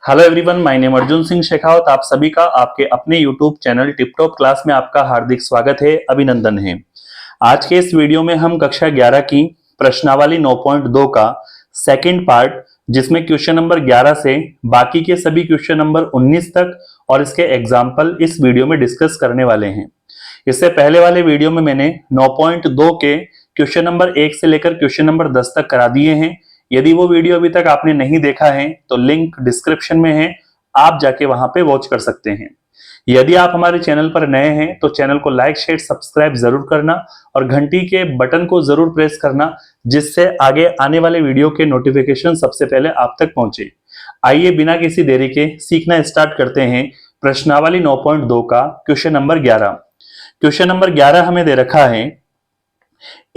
Hello everyone, my name Arjun Singh Shekhawat. आप सभी का आपके अपने यूट्यूब चैनल टिपटॉप क्लास में आपका हार्दिक स्वागत है, अभिनंदन है। आज के इस वीडियो में हम कक्षा 11 की प्रश्नावली 9.2 का सेकंड पार्ट, जिसमें क्वेश्चन नंबर 11 से बाकी के सभी क्वेश्चन नंबर 19 तक और इसके एग्जाम्पल इस वीडियो में डिस्कस करने वाले हैं। इससे पहले वाले वीडियो में मैंने 9.2 के क्वेश्चन नंबर 1 से लेकर क्वेश्चन नंबर 10 तक करा दिए हैं। यदि वो वीडियो अभी तक आपने नहीं देखा है तो लिंक डिस्क्रिप्शन में है, आप जाके वहां पे वॉच कर सकते हैं। यदि आप हमारे चैनल पर नए हैं तो चैनल को लाइक शेयर सब्सक्राइब जरूर करना और घंटी के बटन को जरूर प्रेस करना, जिससे आगे आने वाले वीडियो के नोटिफिकेशन सबसे पहले आप तक पहुंचे। आइए बिना किसी देरी के सीखना स्टार्ट करते हैं प्रश्नावली 9.2 का क्वेश्चन नंबर 11। क्वेश्चन नंबर 11 हमें दे रखा है,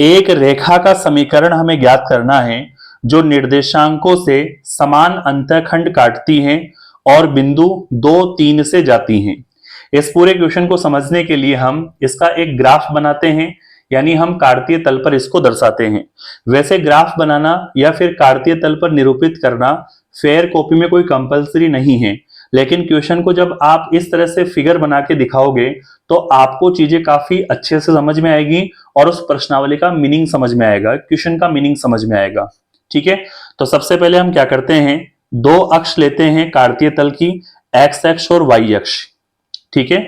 एक रेखा का समीकरण हमें ज्ञात करना है जो निर्देशांकों से समान अंतःखंड काटती हैं और बिंदु 2, 3 से जाती हैं। इस पूरे क्वेश्चन को समझने के लिए हम इसका एक ग्राफ बनाते हैं, यानी हम कार्तीय तल पर इसको दर्शाते हैं। वैसे ग्राफ बनाना या फिर कार्तीय तल पर निरूपित करना फेयर कॉपी में कोई कंपलसरी नहीं है, लेकिन क्वेश्चन को जब आप इस तरह से फिगर बना के दिखाओगे तो आपको चीजें काफी अच्छे से समझ में आएगी और उस प्रश्नावली का मीनिंग समझ में आएगा, क्वेश्चन का मीनिंग समझ में आएगा। ठीक है, तो सबसे पहले हम क्या करते हैं, दो अक्ष लेते हैं कार्तीय तल की, एक्स अक्ष और वाई अक्ष। ठीक है,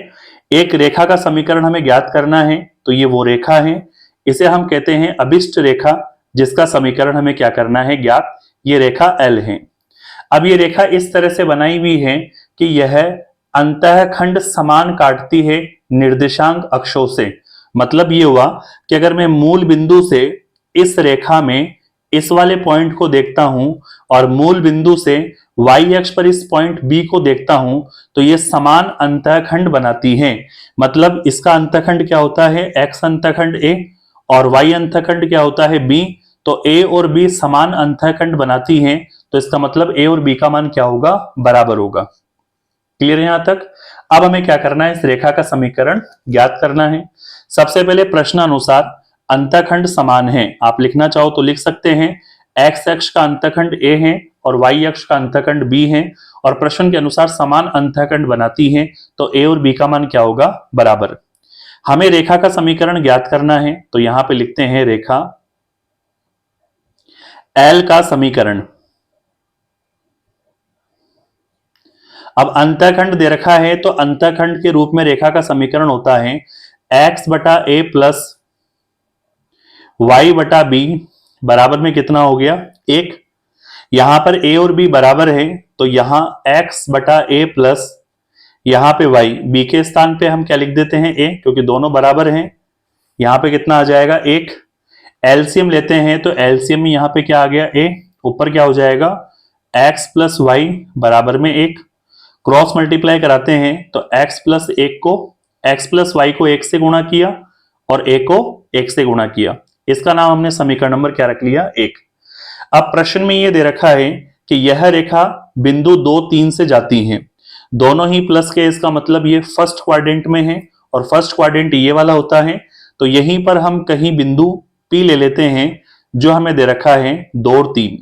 एक रेखा का समीकरण हमें ज्ञात करना है, तो ये वो रेखा है, इसे हम कहते हैं अभिष्ट रेखा, जिसका समीकरण हमें क्या करना है ज्ञात, ये रेखा एल है। अब ये रेखा इस तरह से बनाई हुई है कि यह अंतःखंड समान काटती है निर्देशांक अक्षों से। मतलब ये हुआ कि अगर मैं मूल बिंदु से इस रेखा में इस वाले पॉइंट को देखता हूं और मूल बिंदु से y अक्ष पर इस पॉइंट B को देखता हूं, तो ये समान अंतःखंड बनाती हैं। मतलब इसका अंतःखंड क्या होता है, x अंतःखंड A और y अंतःखंड क्या होता है B। तो A और B समान अंतःखंड बनाती हैं, तो इसका मतलब A और B का मान क्या होगा, बराबर होगा। क्लियर है यहां तक। अब हमें क्या करना है, इस रेखा का समीकरण ज्ञात करना है। सबसे पहले प्रश्न अनुसार अंतःखंड समान है, आप लिखना चाहो तो लिख सकते हैं। एक्स अक्ष का अंतःखंड A है और वाई अक्ष का अंतःखंड B है, और प्रश्न के अनुसार समान अंतःखंड बनाती हैं, तो A और B का मान क्या होगा, बराबर। हमें रेखा का समीकरण ज्ञात करना है, तो यहां पे लिखते हैं रेखा L का समीकरण। अब अंतःखंड दे रखा है, तो अंतःखंड के रूप में रेखा का समीकरण होता है x बटा a प्लस y बटा b बराबर में कितना हो गया, 1। यहां पर a और b बराबर है, तो यहां x बटा a प्लस यहां पे y, b के स्थान पे हम क्या लिख देते हैं, a, क्योंकि दोनों बराबर हैं। यहां पे कितना आ जाएगा, 1। एलसीएम लेते हैं, तो एलसीएम में यहां पे क्या आ गया, a, ऊपर क्या हो जाएगा, x प्लस वाई बराबर में 1। क्रॉस मल्टीप्लाई कराते हैं, तो x प्लस 1 को, x प्लस वाई को 1 से गुणा किया और a को 1 से गुणा किया। इसका नाम हमने समीकरण नंबर क्या रख लिया, 1। अब प्रश्न में यह दे रखा है कि यह रेखा बिंदु 2, 3 से जाती है, दोनों ही प्लस के, इसका मतलब ये फर्स्ट क्वाड्रेंट में है और फर्स्ट क्वाड्रेंट ये वाला होता है। तो यहीं पर हम कहीं बिंदु P ले लेते हैं जो हमें दे रखा है 2 और 3।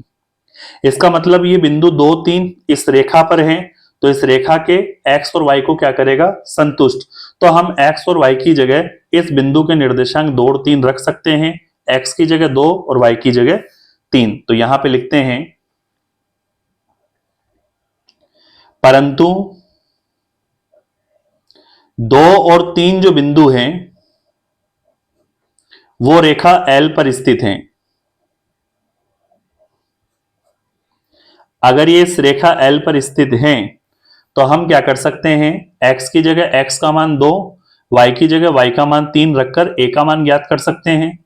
इसका मतलब ये बिंदु 2, 3 इस रेखा पर है, तो इस रेखा के x और y को क्या करेगा, संतुष्ट। तो हम x और y की जगह इस बिंदु के निर्देशांक 2 और 3 रख सकते हैं, x की जगह 2 और y की जगह 3। तो यहां पे लिखते हैं परंतु 2 और 3 जो बिंदु हैं वो रेखा L पर स्थित हैं। अगर ये इस रेखा L पर स्थित हैं तो हम क्या कर सकते हैं, x की जगह x का मान 2, y की जगह y का मान 3 रखकर a का मान ज्ञात कर सकते हैं।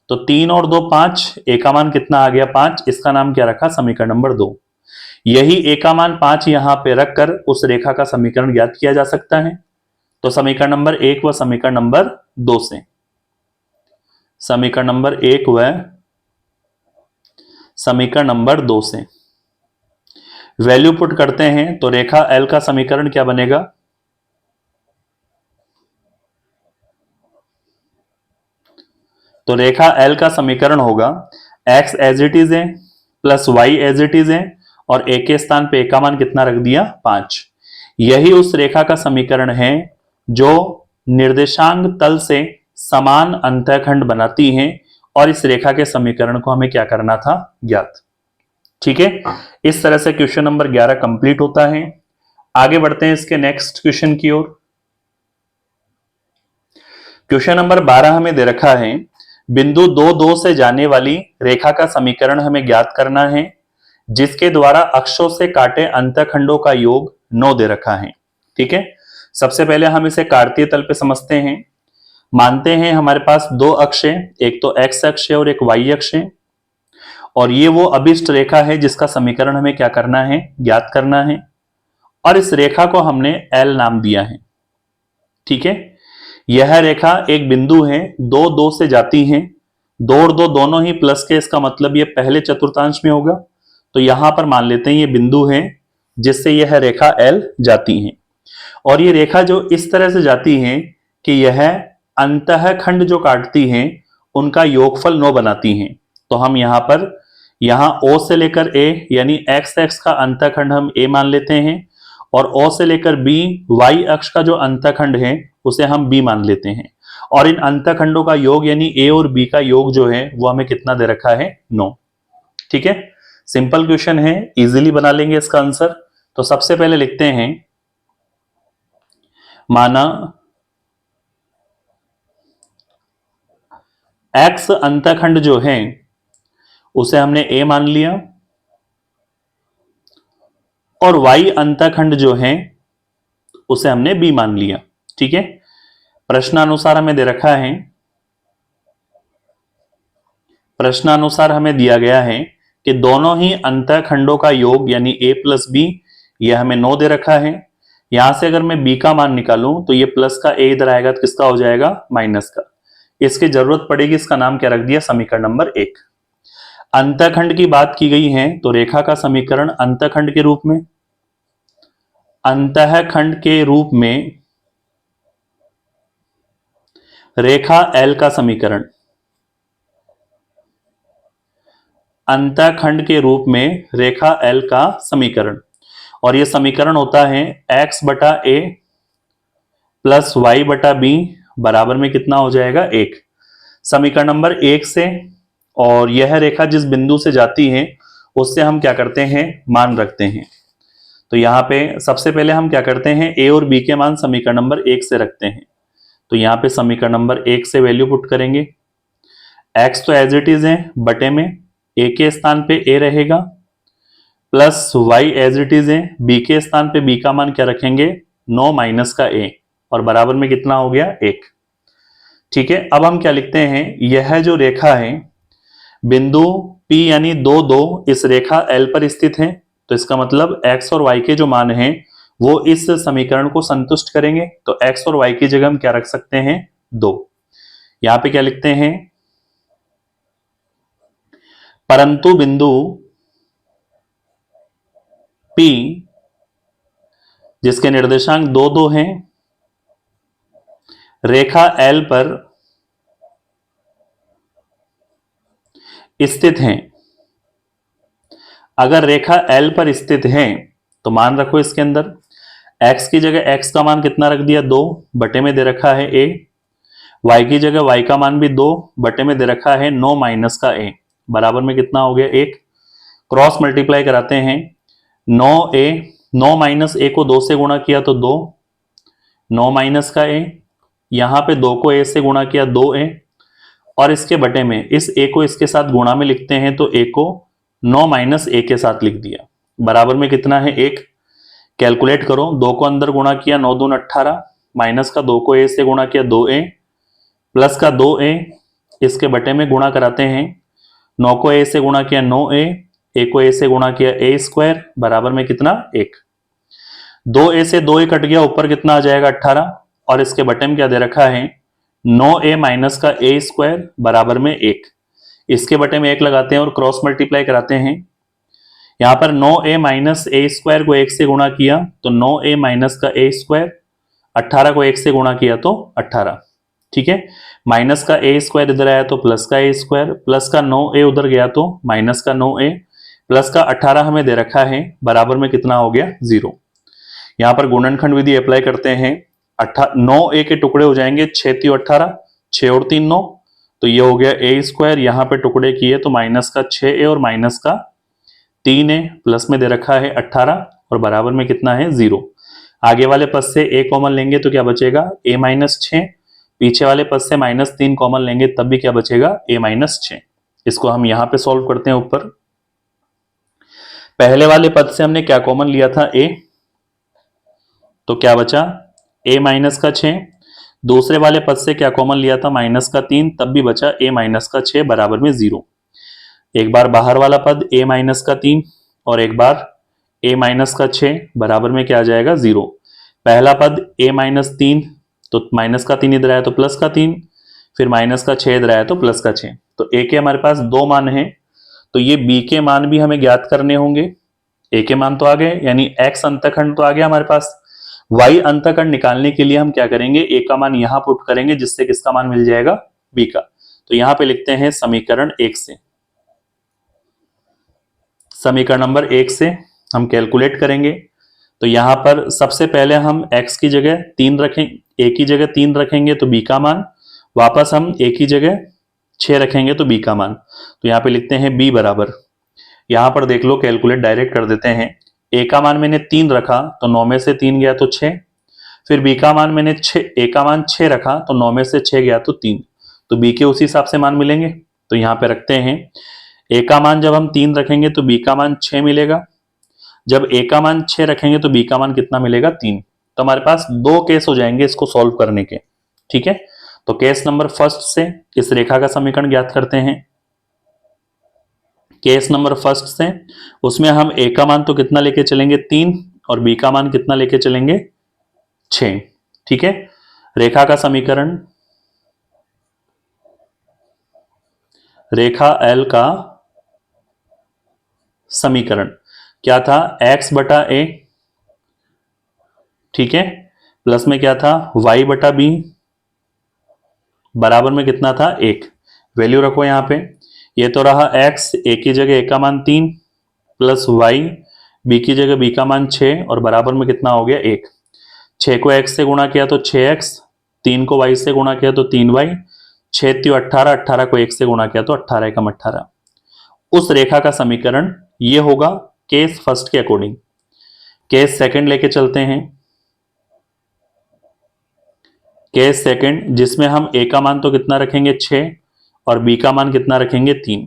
तो 3 और 2 5, a का मान कितना आ गया, 5। इसका नाम क्या रखा, समीकरण नंबर 2। यही a का मान 5 यहां पे रखकर उस रेखा का समीकरण ज्ञात किया जा सकता है। तो समीकरण नंबर 1 व समीकरण नंबर 2 से, समीकरण नंबर 1 व समीकरण नंबर 2 से वैल्यू पुट करते हैं, तो रेखा L का समीकरण क्या बनेगा, तो रेखा L का समीकरण होगा x एज इट इज है plus y as it is है और ए के स्थान पे ए का मान कितना रख दिया 5। यही उस रेखा का समीकरण है जो निर्देशांक तल से समान अंतःखंड बनाती है, और इस रेखा के समीकरण को हमें क्या करना था, ज्ञात। ठीक है, इस तरह से क्वेश्चन नंबर 11 कंप्लीट होता है। आगे बढ़ते हैं इसके नेक्स्ट क्वेश्चन की ओर। क्वेश्चन नंबर 12 हमें दे रखा है, बिंदु 2 2 से जाने वाली रेखा का समीकरण हमें ज्ञात करना है, जिसके द्वारा अक्षों से काटे अंतःखंडों का योग 9 दे रखा है। ठीक है, सबसे पहले हम इसे काटतीय तल पे समझते हैं। मानते हैं हमारे पास दो अक्ष है, एक तो एक्स अक्ष है और एक वाई अक्ष है, और ये वो अभिष्ट रेखा है जिसका समीकरण हमें क्या करना है, ज्ञात करना है। और इस रेखा को हमने एल नाम दिया है। ठीक है, यह रेखा एक बिंदु है, 2 2 से जाती है, 2 और 2 दोनों ही प्लस के, इसका मतलब ये पहले चतुर्थांश में होगा। तो यहां पर मान लेते हैं ये बिंदु है जिससे यह रेखा एल जाती है, और ये रेखा जो इस तरह से जाती है कि यह अंतःखंड जो काटती हैं उनका योगफल 9 बनाती हैं। तो हम यहां O से लेकर A यानी एक्स एक्स का अंतःखंड हम A मान लेते हैं, और O से लेकर B Y अक्ष का जो अंतःखंड है उसे हम B मान लेते हैं, और इन अंतःखंडों का योग यानी A और B का योग जो है वो हमें कितना दे रखा है, 9। ठीक है, सिंपल क्वेश्चन है, इजीली बना लेंगे इसका आंसर। तो सबसे पहले लिखते हैं, माना एक्स अंतःखंड जो है उसे हमने ए मान लिया, और वाई अंतःखंड जो है उसे हमने बी मान लिया। ठीक है, प्रश्नानुसार हमें दे रखा है, प्रश्नानुसार हमें दिया गया है कि दोनों ही अंतःखंडों का योग यानी a प्लस बी, यह हमें 9 दे रखा है। यहां से अगर मैं b का मान निकालूं तो ये प्लस का a इधर आएगा तो किसका हो जाएगा, माइनस का। इसकी जरूरत पड़ेगी, इसका नाम क्या रख दिया, समीकरण नंबर 1। अंतःखंड की बात की गई है तो रेखा का समीकरण अंतःखंड के रूप में, अंतःखंड के रूप में रेखा L का समीकरण, अंतःखंड के रूप में रेखा L का समीकरण, और यह समीकरण होता है x बटा a प्लस वाई बटा बी बराबर में कितना हो जाएगा, 1। समीकरण नंबर 1 से, और यह रेखा जिस बिंदु से जाती है उससे हम क्या करते हैं, मान रखते हैं। तो यहां पे सबसे पहले हम क्या करते हैं, a और b के मान समीकरण नंबर 1 से रखते हैं। तो यहां पे समीकरण नंबर 1 से वैल्यू पुट करेंगे, x तो एज इट इज है, बटे में a के स्थान पे a रहेगा, plus y as it is है, b के स्थान पे b का मान क्या रखेंगे, 9 माइनस का a, और बराबर में कितना हो गया, 1। ठीक है, अब हम क्या लिखते हैं, यह जो रेखा है बिंदु P यानी 2 2 इस रेखा L पर स्थित है। तो इसका मतलब x और y के जो मान हैं वो इस समीकरण को संतुष्ट करेंगे। तो x और y की जगह हम क्या रख सकते हैं, 2। यहां पे क्या लिखते हैं, परंतु बिंदु P जिसके निर्देशांक 2 2 हैं रेखा L पर स्थित हैं। अगर रेखा L पर स्थित है तो मान रखो इसके अंदर x की जगह x का मान कितना रख दिया, 2 बटे में दे रखा है a, y की जगह y का मान भी 2 बटे में दे रखा है 9 माइनस का a, बराबर में कितना हो गया, 1। क्रॉस मल्टीप्लाई कराते हैं, 9a, 9 माइनस a को 2 से गुणा किया तो 2, 9 माइनस का a, यहां पे 2 को a से गुणा किया 2a, और इसके बटे में इस a को इसके साथ गुणा में लिखते हैं तो a को 9 माइनस a के साथ लिख दिया, बराबर में कितना है, 1। कैलकुलेट करो, 2 को अंदर गुणा किया 9 दून 18, माइनस का 2 को a से गुणा किया 2a, प्लस का 2a, इसके बटे में गुणा कराते हैं, 9 को a से गुणा किया 9a, a को a से गुणा किया a स्क्वायर, बराबर में कितना, 1। 2a से 2a कट गया, ऊपर कितना आ जाएगा, 18, और इसके बटे में क्या दे रखा है, 9a माइनस का a स्क्वायर बराबर में 1। इसके बटे में 1 लगाते हैं और क्रॉस मल्टीप्लाई कराते हैं। यहां पर 9a माइनस a स्क्वायर को 1 से गुणा किया तो 9a माइनस का a स्क्वायर, 18 को 1 से गुणा किया तो 18। ठीक है, माइनस का a स्क्वायर इधर आया तो प्लस का a स्क्वायर, प्लस का 9a उधर गया तो माइनस का 9a, प्लस का 18 हमें दे रखा है, बराबर में कितना हो गया 0। यहां पर गुणनखंड विधि अप्लाई करते हैं, 9 ए के टुकड़े हो जाएंगे, 6 3 18, 6 और 3 9, तो ये हो गया ए स्क्वायर। यहां पे टुकड़े किए तो माइनस का 6 और माइनस का 3 प्लस में दे रखा है 18 और बराबर में कितना है 0। आगे वाले पद से ए कॉमन लेंगे तो क्या बचेगा a माइनस 6, पीछे वाले पद से -3 कॉमन लेंगे तब भी क्या बचेगा a माइनस 6। इसको हम यहां पे सॉल्व करते हैं। ऊपर पहले वाले पद से हमने क्या कॉमन लिया था a, तो क्या बचा a माइनस का 6, दूसरे वाले पद से क्या कॉमन लिया था माइनस का 3, तब भी बचा a माइनस का 6 बराबर में 0। एक बार बाहर वाला पद a माइनस का 3 और एक बार a माइनस का 6 बराबर में क्या आ जाएगा 0। पहला पद a माइनस 3, तो माइनस का 3 इधर आया तो प्लस का 3, फिर माइनस का 6 इधर आया तो प्लस का 6। तो a के हमारे पास 2 मान हैं, तो ये b के मान भी हमें ज्ञात करने होंगे। a के मान तो आ गए, यानी x अंतखंड तो आ गया हमारे पास। y अंतखंड निकालने के लिए हम क्या करेंगे, a का मान यहां पुट करेंगे, जिससे किसका मान मिल जाएगा b का। तो यहां पे लिखते हैं समीकरण 1 से, समीकरण नंबर 1 से हम कैलकुलेट करेंगे। तो यहां पर सबसे पहले हम x की जगह 3 रखें, a की जगह 3 रखेंगे तो b का मान, वापस हम a की जगह 6 रखेंगे तो b का मान। तो यहां पे लिखते हैं b बराबर, यहां पर देख लो कैलकुलेट डायरेक्ट कर देते हैं। a का मान मैंने 3 रखा तो 9 में से 3 गया तो 6, फिर b का मान मैंने a का मान 6 रखा तो 9 में से 6 गया तो 3, तो b के उसी हिसाब से मान मिलेंगे। तो यहां पे रखते हैं, a का मान जब हम 3 रखेंगे तो b का मान 6 मिलेगा, जब a का मान 6 रखेंगे तो b का मान कितना मिलेगा 3। तो हमारे पास 2 केस हो जाएंगे इसको सॉल्व करने के, ठीक है। तो केस नंबर फर्स्ट से इस रेखा का समीकरण ज्ञात करते हैं। केस नंबर फर्स्ट से उसमें हम a का मान तो कितना लेके चलेंगे 3 और b का मान कितना लेके चलेंगे 6, ठीक है। रेखा का समीकरण, रेखा L का समीकरण क्या था, x बटा a, ठीक है, प्लस में क्या था y बटा b, बराबर में कितना था 1। वैल्यू रखो यहां पे, ये तो रहा x, a की जगह a का मान 3 प्लस y, b की जगह b का मान 6 और बराबर में कितना हो गया 1। 6 को x से गुणा किया तो 6x, 3 को y से गुणा किया तो 3y, 6 3 18, 18 को 1 से गुणा किया तो 18 एकम 18। उस रेखा का समीकरण ये होगा केस फर्स्ट के अकॉर्डिंग। केस सेकंड लेके चलते हैं। केस सेकंड जिसमें हम a का मान तो कितना रखेंगे 6 और b का मान कितना रखेंगे 3।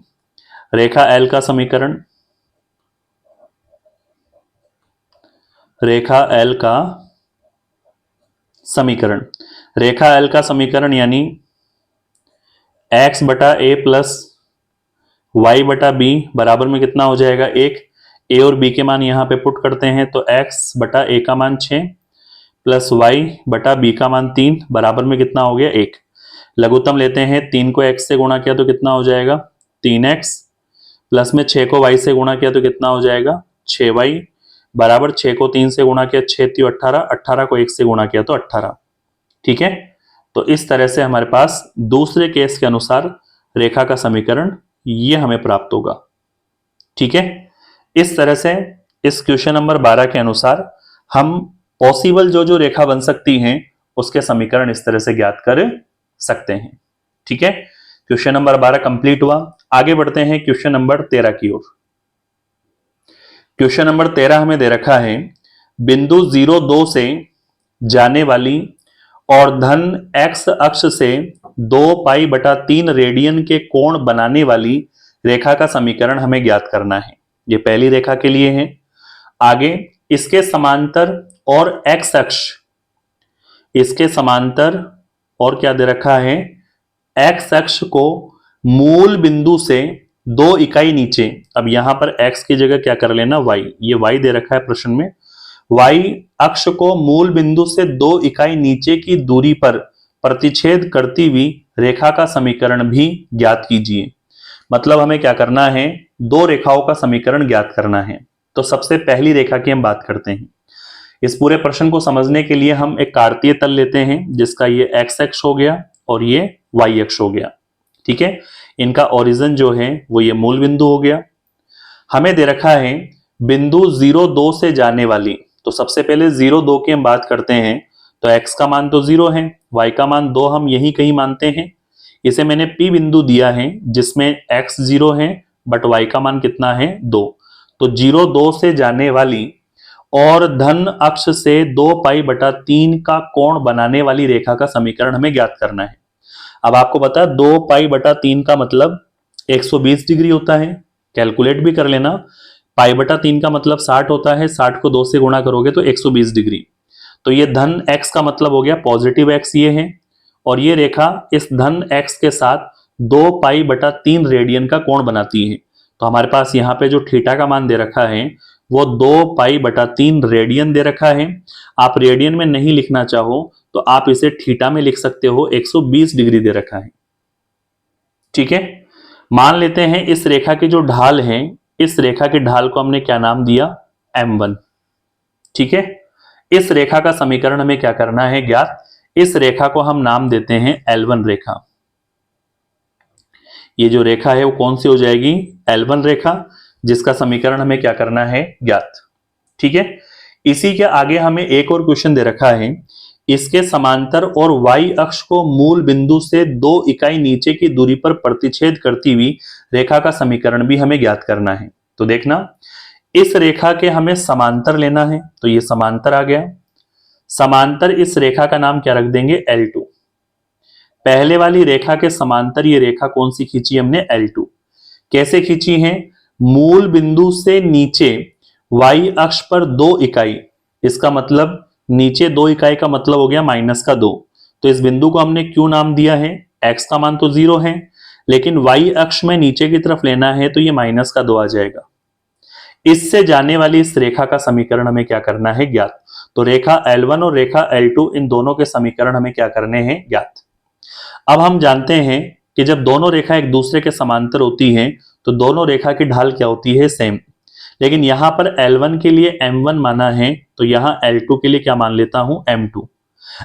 रेखा L का समीकरण, रेखा L का समीकरण, रेखा L का समीकरण यानी x बटा a प्लस y बटा b बराबर में कितना हो जाएगा 1। a और b के मान यहां पे पुट करते हैं तो x बटा a का मान 6 प्लस y बटा b का मान 3 बराबर में कितना हो गया 1। लघुत्तम लेते हैं, 3 को x से गुणा किया तो कितना हो जाएगा 3x, प्लस में 6 को y से गुणा किया तो कितना हो जाएगा 6y, बराबर 6 को 3 से गुणा किया 6 3 18, 18 को 1 से गुणा किया तो 18, ठीक है। तो इस तरह से हमारे पास दूसरे केस के अनुसार रेखा का समीकरण ये हमें प्राप्त होगा, ठीक है। इस तरह से इस क्वेश्चन नंबर 12 के अनुसार हम पॉसिबल जो जो रेखा बन सकती हैं उसके समीकरण इस तरह से ज्ञात कर सकते हैं, ठीक है। क्वेश्चन नंबर 12 कंप्लीट हुआ। आगे बढ़ते हैं क्वेश्चन नंबर 13 की ओर। क्वेश्चन नंबर 13 हमें दे रखा है, बिंदु 0 2 से जाने वाली और धन x अक्ष से 2 पाई बटा 3 रेडियन के कोण बनाने वाली रेखा का समीकरण हमें ज्ञात करना है। ये पहली रेखा के लिए है। आगे इसके समांतर और x अक्ष, इसके समांतर और क्या दे रखा है x अक्ष को मूल बिंदु से 2 इकाई नीचे, अब यहां पर x की जगह क्या कर लेना y, ये y दे रखा है प्रश्न में, y अक्ष को मूल बिंदु से 2 इकाई नीचे की दूरी पर प्रतिच्छेद करती हुई रेखा का समीकरण भी ज्ञात कीजिए। मतलब हमें क्या करना है, 2 रेखाओं का समीकरण ज्ञात करना है। तो सबसे पहली रेखा की हम बात करते हैं। इस पूरे प्रश्न को समझने के लिए हम एक कार्तीय तल लेते हैं जिसका ये x अक्ष हो गया और ये y अक्ष हो गया, ठीक है। इनका ओरिजिन जो है वो ये मूल बिंदु हो गया। हमें दे रखा है बिंदु 0,2 से जाने वाली, तो सबसे पहले 0,2 की हम बात करते हैं, तो x का मान तो 0 है, y का मान 2 हम यही कहीं मानते हैं। इसे मैंने P बिंदु दिया है जिसमें x 0 है बट y का मान कितना है 2, तो 0,2 से जाने वाली और धन अक्ष से 2π/3 का कोण बनाने वाली रेखा का समीकरण हमें ज्ञात करना है। अब आपको पता है 2π/3 का मतलब 120 डिग्री होता है, कैलकुलेट भी कर लेना। π/3 का मतलब 60 होता है, 60 को 2 से गुणा करोगे तो 120 डिग्री। तो ये धन x का मतलब हो गया पॉजिटिव x ये है, और ये रेखा इस धन x के साथ 2π/3 रेडियन का कोण बनाती है। तो हमारे पास यहाँ पे जो थीटा का मान दे रखा है वो 2π/3 रेडियन दे रखा है। आप रेडियन में नहीं लिखना चाहो तो आप इसे थीटा में लिख सकते हो, 120 डिग्री दे रखा है। ठीक है, मान लेते हैं इस रेखा की जो ढाल है, इस रेखा की ढाल को हमने क्या नाम दिया, m1। ठीक है, इस रेखा का समीकरण हमें क्या करना है ज्ञात, इस रेखा को हम नाम देते हैं L1 रेखा। ये जो रेखा है वो कौन सी हो जाएगी, L1 रेखा, जिसका समीकरण हमें क्या करना है ज्ञात। ठीक है, इसी के आगे हमें एक और क्वेश्चन दे रखा है, इसके समांतर और y अक्ष को मूल बिंदु से 2 इकाई नीचे की दूरी पर प्रतिच्छेद करती हुई रेखा का समीकरण भी हमें ज्ञात करना है। तो देखना, इस रेखा के हमें समांतर लेना है, तो ये समांतर आ गया। समांतर इस रेखा का नाम क्या रख देंगे, L2। पहले वाली रेखा के समांतर ये रेखा कौन सी खींची हमने, L2। कैसे खींची है, मूल बिंदु से नीचे y अक्ष पर 2 इकाई, इसका मतलब नीचे 2 इकाई का मतलब हो गया -2, तो इस बिंदु को हमने क्यों नाम दिया है, x का मान तो 0 है लेकिन y अक्ष में नीचे की तरफ लेना है तो ये -2 आ जाएगा। इससे जाने वाली इस रेखा का समीकरण हमें क्या करना है ज्ञात। तो रेखा L1 और रेखा L2 इन दोनों के समीकरण हमें क्या करने हैं ज्ञात। अब हम जानते हैं कि जब दोनों रेखा एक दूसरे के समांतर होती हैं तो दोनों रेखा की ढाल क्या होती है, सेम। लेकिन यहां पर L1 के लिए m1 माना है तो यहां L2 के लिए क्या मान लेता हूं, m2।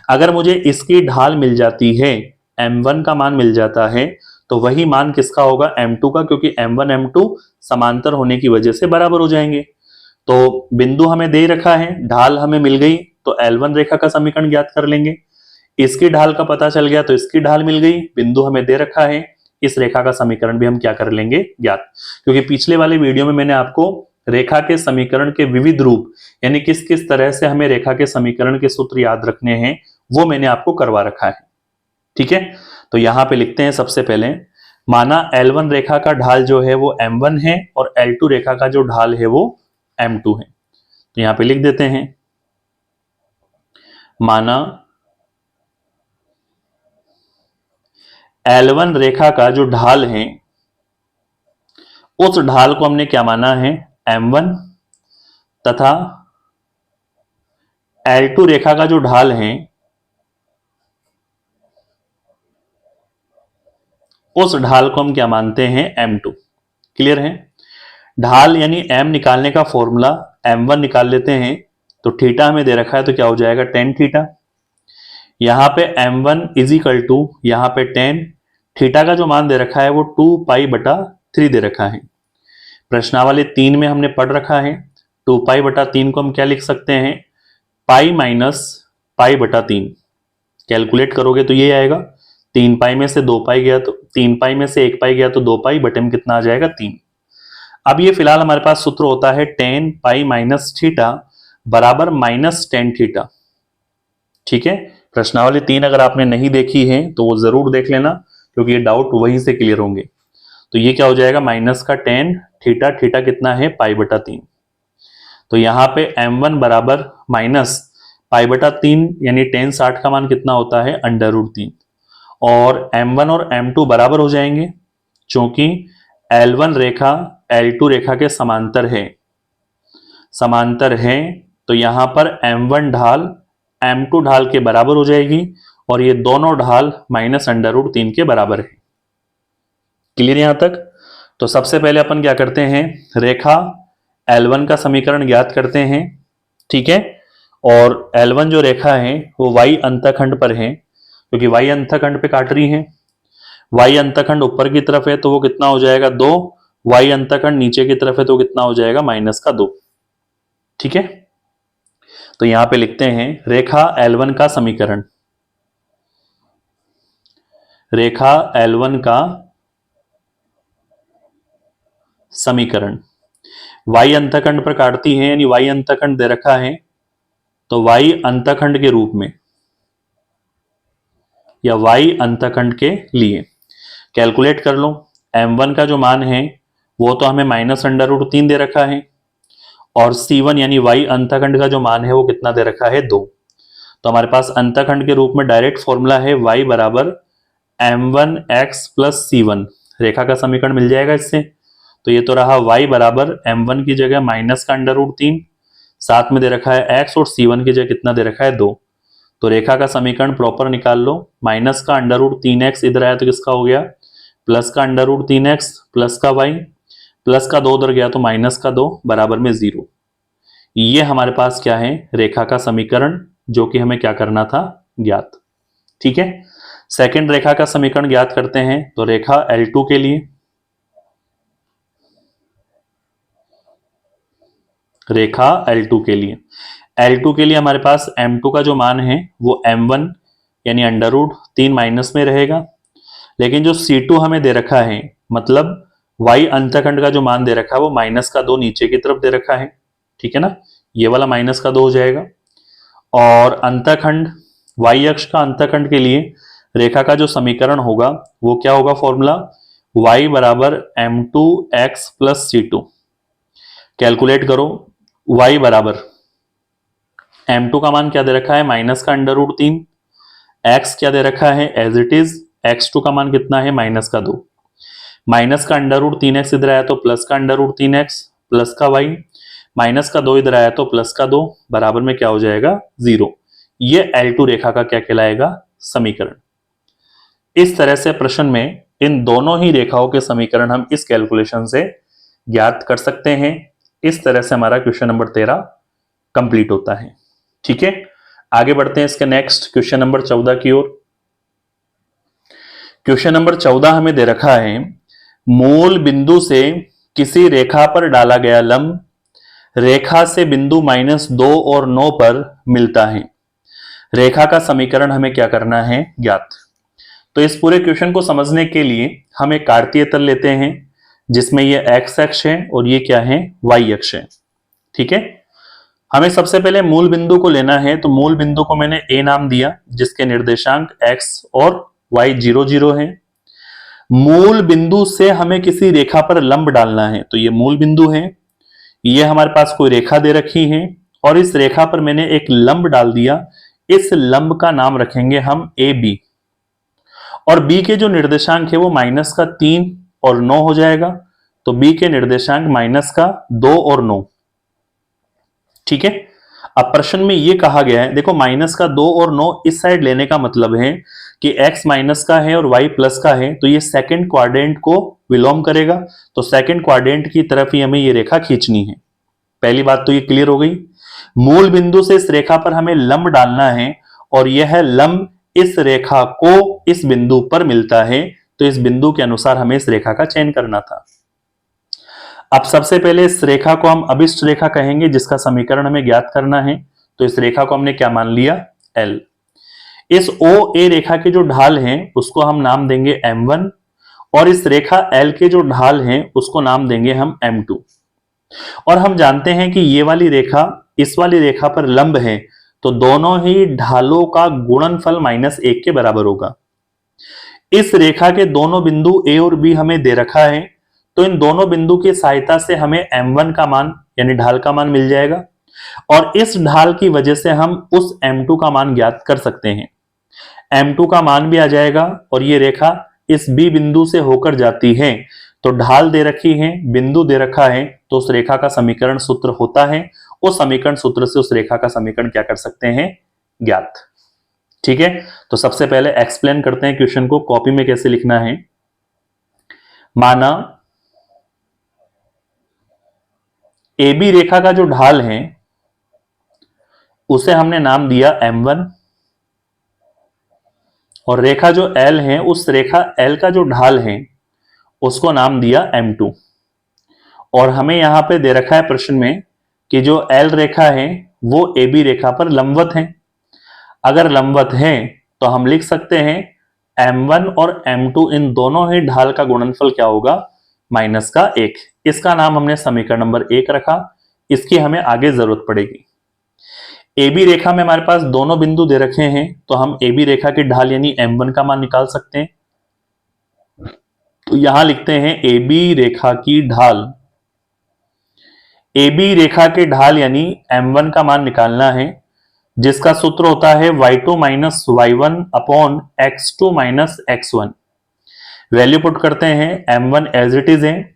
अगर मुझे इसकी ढाल मिल जाती है, m1 का मान मिल जाता है, तो वही मान किसका होगा, m2 का, क्योंकि m1 m2 समांतर होने की वजह से बराबर हो जाएंगे। तो बिंदु हमें दे रखा है, ढाल हमें मिल गई तो L1 रेखा का समीकरण ज्ञात कर लेंगे। इसकी ढाल का पता चल गया तो इसकी ढाल मिल गई, बिंदु हमें दे रखा है, इस रेखा का समीकरण भी हम क्या कर लेंगे ज्ञात। क्योंकि पिछले वाले वीडियो में मैंने आपको रेखा के समीकरण के विविध रूप, यानी किस किस तरह से हमें रेखा के समीकरण के सूत्र याद रखने हैं, वो मैंने आपको करवा रखा है। ठीक है, तो यहां पे लिखते हैं सबसे पहले, माना L1 रेखा का ढाल जो है वो m1 है और L2 रेखा का जो ढाल है वो m2 है। तो यहां पे लिख देते हैं, माना L1 रेखा का जो ढाल है उस ढाल को हमने क्या माना है, m1, तथा L2 रेखा का जो ढाल है उस ढाल को हम क्या मानते हैं, m2। क्लियर है, ढाल यानी m निकालने का फॉर्मूला m1 निकाल लेते हैं, तो थीटा हमें दे रखा है तो क्या हो जाएगा, tan थीटा। यहां पे m1 इजिकल टू, यहां पे tan थीटा का जो मान दे रखा है वो 2π/3 दे रखा है। प्रश्नावली 3 में हमने पढ़ रखा है 2π/3 को हम क्या लिख सकते हैं, पाई माइनस π/3। कैलकुलेट करोगे तो ये आएगा, 3π में से 2π गया तो 3π में से 1π गया तो 2π, बटे में कितना आ जाएगा, 3। अब ये फिलहाल हमारे पास सूत्र होता है tan पाई माइनस थीटा बराबर -tan थीटा। ठीक है, प्रश्नावली 3 अगर आपने नहीं देखी है तो वो जरूर देख लेना, क्योंकि ये डाउट वहीं से क्लियर होंगे। तो ये क्या हो जाएगा, माइनस का tan थीटा, थीटा कितना है, π/3। तो यहां पे m1 बराबर माइनस π/3 यानी tan 60 का मान कितना होता है, √3। और m1 और m2 बराबर हो जाएंगे, क्योंकि L1 रेखा L2 रेखा के समांतर है, समांतर है, तो यहां पर m1 ढाल m2 ढाल के बराबर हो जाएगी और ये दोनों ढाल -√3 के बराबर है। क्लियर यहां तक। तो सबसे पहले अपन क्या करते हैं, रेखा L1 का समीकरण ज्ञात करते हैं। ठीक है, और L1 जो रेखा है वो y अंतखंड पर है, क्योंकि y अंतखंड पे काट रही है। y अंतखंड ऊपर की तरफ है तो वो कितना हो जाएगा, 2, y अंतखंड नीचे की तरफ है तो कितना हो जाएगा -2। ठीक है, तो यहां पे लिखते हैं रेखा L1 का समीकरण। रेखा L1 का समीकरण y अंतखंड पर काटती है, यानी y अंतखंड दे रखा है तो y अंतखंड के रूप में या y अंतखंड के लिए कैलकुलेट कर लो। m1 का जो मान है वो तो हमें -√3 दे रखा है और c1 यानी y अंतखंड का जो मान है वो कितना दे रखा है 2। तो हमारे पास अंतखंड के रूप में डायरेक्ट फॉर्मूला है y बराबर m1x प्लस c1। रेखा का समीकरण मिल जाएगा इससे। तो ये तो रहा y बराबर m1 की जगह -√3, साथ में दे रखा है x और c1 की जगह कितना दे रखा है 2। तो रेखा का समीकरण प्रॉपर निकाल लो। -√3x इधर आया तो किसका हो गया +√3x प्लस का y, प्लस का 2 उधर गया तो -2 बराबर में 0। ये हमारे पास क्या है रेखा का समीकरण, जो कि हमें क्या करना था ज्ञात। ठीक है, सेकंड रेखा का समीकरण ज्ञात करते हैं। तो रेखा L2 के लिए, रेखा L2 के लिए, L2 के लिए हमारे पास M2 का जो मान है वो M1 यानी √3 माइनस में रहेगा, लेकिन जो C2 हमें दे रखा है मतलब y अंतखंड का जो मान दे रखा है वो -2 नीचे की तरफ दे रखा है। ठीक है ना, ये वाला -2 हो जाएगा। और अंतखंड y अक्ष का अंतखंड के लिए रेखा का जो समीकरण होगा वो क्या होगा फॉर्मूला y बराबर m2x प्लस c2। कैलकुलेट करो, y बराबर m2 का मान क्या दे रखा है -√3, x क्या दे रखा है एज इट इज, x2 का मान कितना है -2, -√3x इधर आया तो +√3x प्लस का y, -2 इधर आया तो +2 बराबर में क्या हो जाएगा 0। ये L2 रेखा का क्या कहलाएगा समीकरण। इस तरह से प्रश्न में इन दोनों ही रेखाओं के समीकरण हम इस कैलकुलेशन से ज्ञात कर सकते हैं। इस तरह से हमारा क्वेश्चन नंबर 13 कंप्लीट होता है। ठीक है, आगे बढ़ते हैं इसके नेक्स्ट क्वेश्चन नंबर 14 की ओर। क्वेश्चन नंबर 14 हमें दे रखा है मूल बिंदु से किसी रेखा पर डाला गया लंब रेखा से बिंदु -2 और 9 पर मिलता है। रेखा का समीकरण हमें क्या करना है ज्ञात। तो इस पूरे क्वेश्चन को समझने के लिए हम एक कार्तीय तल लेते हैं जिसमें ये x अक्ष है और ये क्या है y अक्ष है। ठीक है, हमें सबसे पहले मूल बिंदु को लेना है। तो मूल बिंदु को मैंने a नाम दिया जिसके निर्देशांक x और y 0 0 है। मूल बिंदु से हमें किसी रेखा पर लंब डालना है, तो ये मूल बिंदु है, ये हमारे पास कोई रेखा दे रखी है और इस रेखा पर मैंने एक लंब डाल दिया। इस लंब का नाम रखेंगे हम AB और B के जो निर्देशांक है वो -3 और 9 हो जाएगा। तो B के निर्देशांक -2 और 9। ठीक है, अब प्रश्न में ये कहा गया है, देखो -2 और 9 इस साइड लेने का मतलब है कि x माइनस का है और y प्लस का है, तो ये सेकंड क्वाड्रेंट को विलोम करेगा। तो सेकंड क्वाड्रेंट की तरफ ही हमें ये रेखा खींचनी है। पहली बात तो ये क्लियर हो गई। मूल बिंदु से इस रेखा पर हमें लंब डालना है और यह लंब इस रेखा को इस बिंदु पर मिलता है, तो इस बिंदु के अनुसार हमें इस रेखा का चयन करना था। अब सबसे पहले इस रेखा को हम अभिष्ट रेखा कहेंगे जिसका समीकरण हमें ज्ञात करना है। तो इस रेखा को हमने क्या मान लिया L। इस OA रेखा के जो ढाल हैं उसको हम नाम देंगे M1 और इस रेखा L के जो ढाल हैं उसको नाम देंगे हम M2। और हम जानते हैं कि ये वाली रेखा इस वाली रेखा पर लंब है, तो दोनों ही ढालों का गुणनफल -1 के बराबर होगा। इस रेखा के दोनों बिंदु A और B हमें दे रखा है, तो इन दोनों बिंदु की सहायता से हमें M1 का मान यानी ढाल का मान मिल जाएगा और इस ढाल की वजह से हम उस M2 का मान ज्ञात कर सकते हैं। M2 का मान भी आ जाएगा और ये रेखा इस B बिंदु से होकर जाती है, तो ढाल दे रखी है, बिंदु दे रखा है, तो उस रेखा का समीकरण सूत्र होता है। उस समीकरण सूत्र से उस रेखा का समीकरण क्या कर सकते हैं ज्ञात। ठीक है, तो सबसे पहले एक्सप्लेन करते हैं क्वेश्चन को कॉपी में कैसे लिखना है। माना AB रेखा का जो ढाल है उसे हमने नाम दिया M1 और रेखा जो L है उस रेखा L का जो ढाल है उसको नाम दिया M2। और हमें यहां पे दे रखा है प्रश्न में कि जो एल रेखा है वो ए बी रेखा पर लंबवत है। अगर लंबवत है तो हम लिख सकते हैं m1 और m2 इन दोनों ही ढाल का गुणनफल क्या होगा, -1। इसका नाम हमने समीकरण नंबर 1 रखा, इसकी हमें आगे जरूरत पड़ेगी। ए बी रेखा में हमारे पास दोनों बिंदु दे रखे हैं, तो हम ए बी रेखा की ढाल यानी m1 का मान निकाल सकते हैं। तो यहां लिखते हैं ए बी रेखा की ढाल, ए बी रेखा की ढाल यानी m1 का मान निकालना है, जिसका सूत्र होता है y2 minus y1 upon x2 minus x1। Value put करते हैं, m1 एज इट इज है,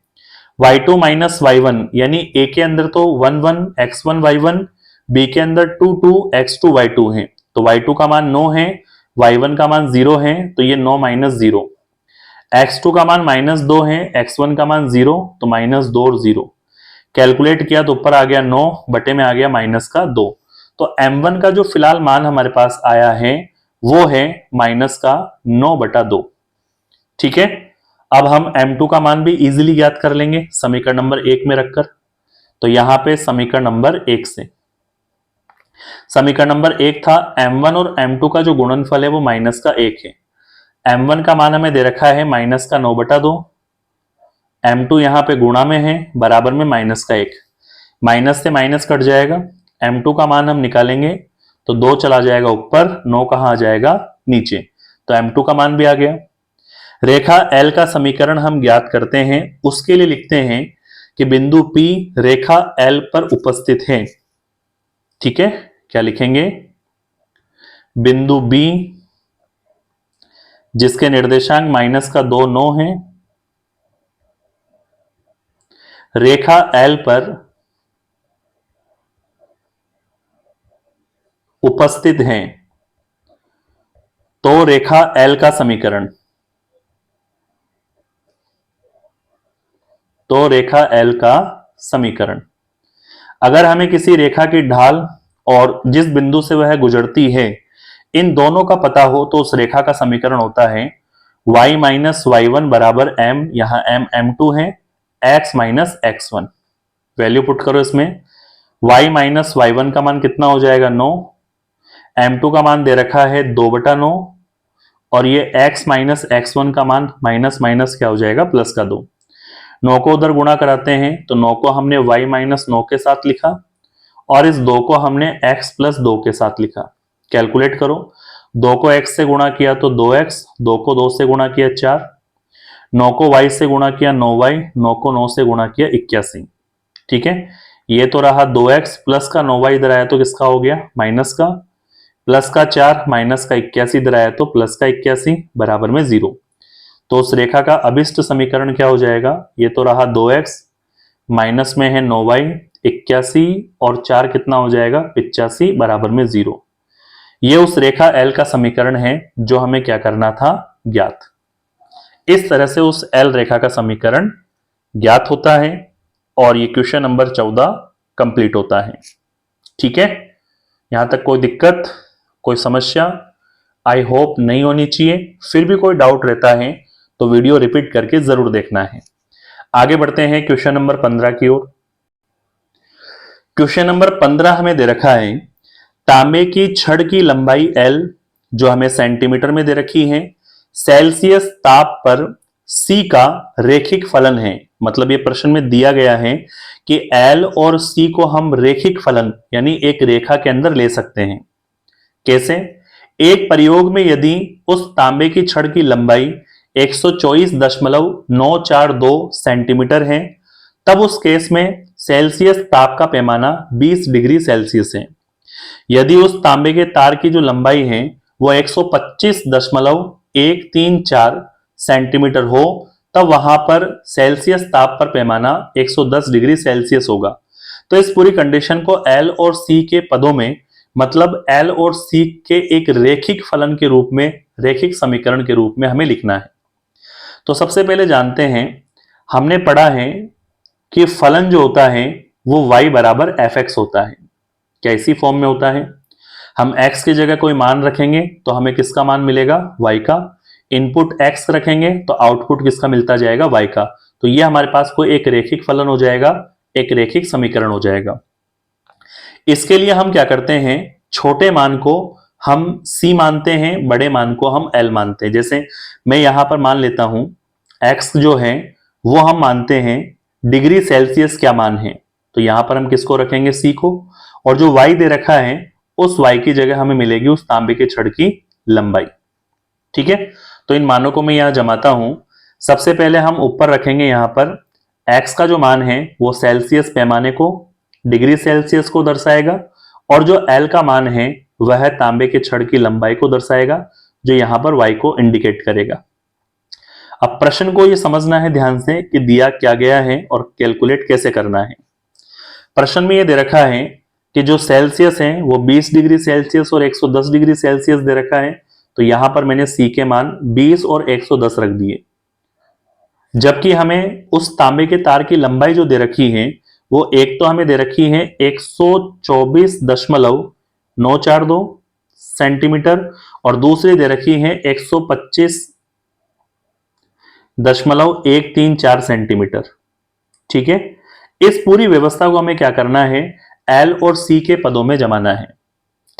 y2 माइनस y1 यानी a के अंदर तो 1 1 x1 y1, b के अंदर 2 2 x2 y2 है, तो y2 का मान 9 है, y1 का मान 0 है, तो ये 9 माइनस 0। x2 का मान -2 है, x1 का मान 0, तो -2 और 0। कैलकुलेट किया तो ऊपर आ गया 9, बटे में आ गया -2। तो m1 का जो फिलहाल मान हमारे पास आया है वो है -9/2। ठीक है, अब हम m2 का मान भी इजीली ज्ञात कर लेंगे समीकरण नंबर 1 में रखकर। तो यहां पे समीकरण नंबर 1 से, समीकरण नंबर 1 था m1 और m2 का जो गुणनफल है वो -1 है। m1 का मान हमें दे रखा है -9/2, m2 यहां पे गुणा में है, बराबर में -1, माइनस से माइनस कट जाएगा, m2 का मान हम निकालेंगे तो 2 चला जाएगा ऊपर, 9 कहां आ जाएगा नीचे, तो m2 का मान भी आ गया। रेखा L का समीकरण हम ज्ञात करते हैं, उसके लिए लिखते हैं कि बिंदु P रेखा L पर उपस्थित है। ठीक है, क्या लिखेंगे, बिंदु B जिसके निर्देशांक -2 9 है, रेखा L पर उपस्थित हैं, तो रेखा L का समीकरण, तो रेखा L का समीकरण, अगर हमें किसी रेखा की ढाल और जिस बिंदु से वह गुजरती है इन दोनों का पता हो तो उस रेखा का समीकरण होता है y माइनस y1 बराबर m, यहां m m2 है, x minus x1। Value put करो इसमें, y माइनस y1 का मान कितना हो जाएगा 9, m2 का मान दे रखा है 2/9, और ये x माइनस x1 का मान माइनस माइनस क्या हो जाएगा प्लस का 2। 9 को उधर गुणा कराते हैं तो 9 को हमने y माइनस 9 के साथ लिखा और इस 2 को हमने x प्लस 2 के साथ लिखा। कैलकुलेट करो, 2 को x से गुणा किया तो 2x, 2 को 2 से गुणा किया 4, 9 को y से गुणा किया 9y, 9 को 9 से गुणा किया 81। ठीक है, ये तो रहा 2x प्लस का 9y इधर आया तो किसका हो गया माइनस का, प्लस का 4 माइनस का 81 इधर आया तो प्लस का 81 बराबर में 0। तो उस रेखा का अभिष्ट समीकरण क्या हो जाएगा, ये तो रहा 2x, माइनस में है 9y, 81 और 4 कितना हो जाएगा 85 बराबर में 0। ये उस रेखा L का समीकरण है जो हमें क्या करना था ज्ञात। इस तरह से उस L रेखा का समीकरण ज्ञात होता है और ये क्वेश्चन नंबर 14 कंप्लीट होता है। ठीक है, यहां तक कोई दिक्कत, कोई समस्या आई होप नहीं होनी चाहिए। फिर भी कोई डाउट रहता है तो वीडियो रिपीट करके जरूर देखना है। आगे बढ़ते हैं क्वेश्चन नंबर 15 की ओर। क्वेश्चन नंबर 15 हमें दे रखा है तांबे की छड़ की लंबाई L जो हमें सेंटीमीटर में दे रखी है, सेल्सियस ताप पर C का रेखिक फलन है। मतलब ये प्रश्न में दिया गया है कि L और C को हम रेखिक फलन यानी एक रेखा के अंदर ले सकते हैं। कैसे, एक प्रयोग में यदि उस तांबे की छड़ की लंबाई 124.942 सेंटीमीटर है, तब उस केस में सेल्सियस ताप का पैमाना 20 डिग्री सेल्सियस है। यदि उस तांबे के तार की जो लंबाई है वो 125.134 सेंटीमीटर हो, तब वहां पर सेल्सियस ताप पर पैमाना 110 डिग्री सेल्सियस होगा। तो इस पूरी कंडीशन को L और C के पदों में, मतलब L और C के एक रेखिक फलन के रूप में, रेखिक समीकरण के रूप में हमें लिखना है। तो सबसे पहले जानते हैं, हमने पढ़ा है कि फलन जो होता है वो y बराबर fx होता है। क्या इसी फॉर्म में होता है, हम x की जगह कोई मान रखेंगे तो हमें किसका मान मिलेगा y का, इनपुट x रखेंगे तो आउटपुट किसका मिलता जाएगा y का। तो ये हमारे पास कोई एक रेखिक फलन हो जाएगा, एक रेखिक समीकरण हो जाएगा। इसके लिए हम क्या करते हैं, छोटे मान को हम c मानते हैं, बड़े मान को हम l मानते हैं। जैसे मैं यहां पर मान लेता हूं x जो है वो हम मानते हैं डिग्री सेल्सियस क्या मान है, तो यहां पर हम किसको रखेंगे, c को, और जो y दे रखा है उस y की जगह हमें मिलेगी उस तांबे के छड़ की लंबाई। ठीक है, तो इन मानों को मैं यहां जमाता हूं। सबसे पहले हम ऊपर रखेंगे यहां पर x का जो मान है वो सेल्सियस पैमाने को, डिग्री सेल्सियस को दर्शाएगा, और जो l का मान है वह तांबे के छड़ की लंबाई को दर्शाएगा, जो यहां पर y को इंडिकेट करेगा। अब प्रश्न को यह समझना है ध्यान से कि दिया क्या गया है और कैलकुलेट कैसे करना है। प्रश्न में यह दे रखा है कि जो सेल्सियस है वो 20 डिग्री सेल्सियस और 110 डिग्री सेल्सियस दे रखा है, तो यहां पर मैंने c के मान 20 और 110 रख दिए। जबकि हमें उस तांबे के तार की लंबाई जो दे रखी है वो एक तो हमें दे रखी है 124.942 सेंटीमीटर और दूसरी दे रखी है 125.134 सेंटीमीटर। ठीक है, इस पूरी व्यवस्था को हमें क्या करना है, L और C के पदों में जमाना है।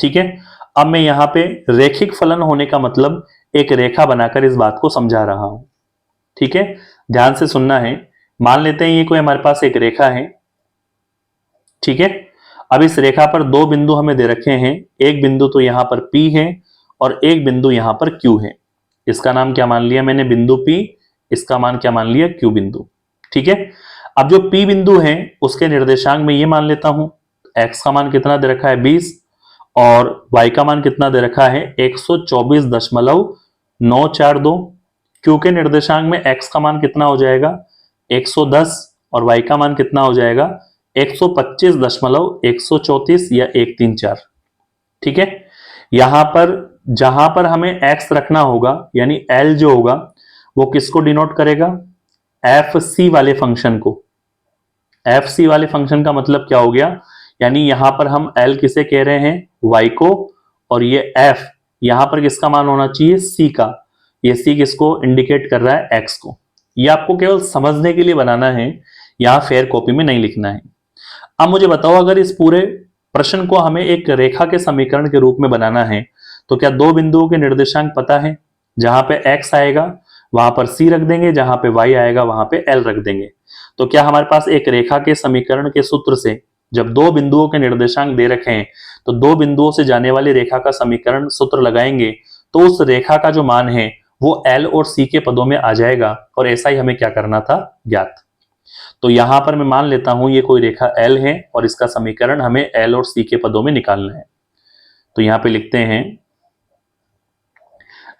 ठीक है, अब मैं यहां पे रेखिक फलन होने का मतलब एक रेखा बनाकर इस बात को समझा रहा हूं। ठीक है, ध्यान से सुनना है। मान लेते हैं ये कोई हमारे पास एक रेखा है। ठीक है, अब इस रेखा पर दो बिंदु हमें दे रखे हैं, एक बिंदु तो यहां पर P है और एक बिंदु यहां पर Q है। इसका नाम क्या मान लिया मैंने, बिंदु P, इसका मान क्या मान लिया, Q बिंदु। ठीक है, अब जो P बिंदु है उसके निर्देशांक में ये मान लेता हूं, x का मान कितना दे रखा है 20 और y का मान कितना दे रखा है 124.942। Q के निर्देशांक में x का मान कितना हो जाएगा 110 और y का मान कितना हो जाएगा 125.134 या 134। ठीक है, यहां पर जहां पर हमें x रखना होगा यानी l जो होगा वो किसको डिनोट करेगा, fc वाले फंक्शन को। fc वाले फंक्शन का मतलब क्या हो गया, यानी यहां पर हम l किसे कह रहे हैं, y को, और ये f यहां पर किसका मान होना चाहिए, c का। ये c किसको इंडिकेट कर रहा है, x को। ये आपको केवल समझने के लिए बनाना है, यहां फेयर कॉपी में नहीं लिखना है। अब मुझे बताओ, अगर इस पूरे प्रश्न को हमें एक रेखा के समीकरण के रूप में बनाना है तो क्या दो बिंदुओं के निर्देशांक पता है, जहां पे x आएगा वहां पर c रख देंगे, जहां पे y आएगा वहां पे l रख देंगे। तो क्या हमारे पास एक रेखा के समीकरण के सूत्र से जब दो बिंदुओं के निर्देशांक दे रखे हैं तो दो बिंदुओं से जाने वाली रेखा का समीकरण सूत्र लगाएंगे तो उस रेखा का जो मान है वो l और c के पदों में आ जाएगा, और ऐसा ही हमें क्या करना था, ज्ञात। तो यहां पर मैं मान लेता हूं ये कोई रेखा L है और इसका समीकरण हमें L और C के पदों में निकालना है। तो यहां पे लिखते हैं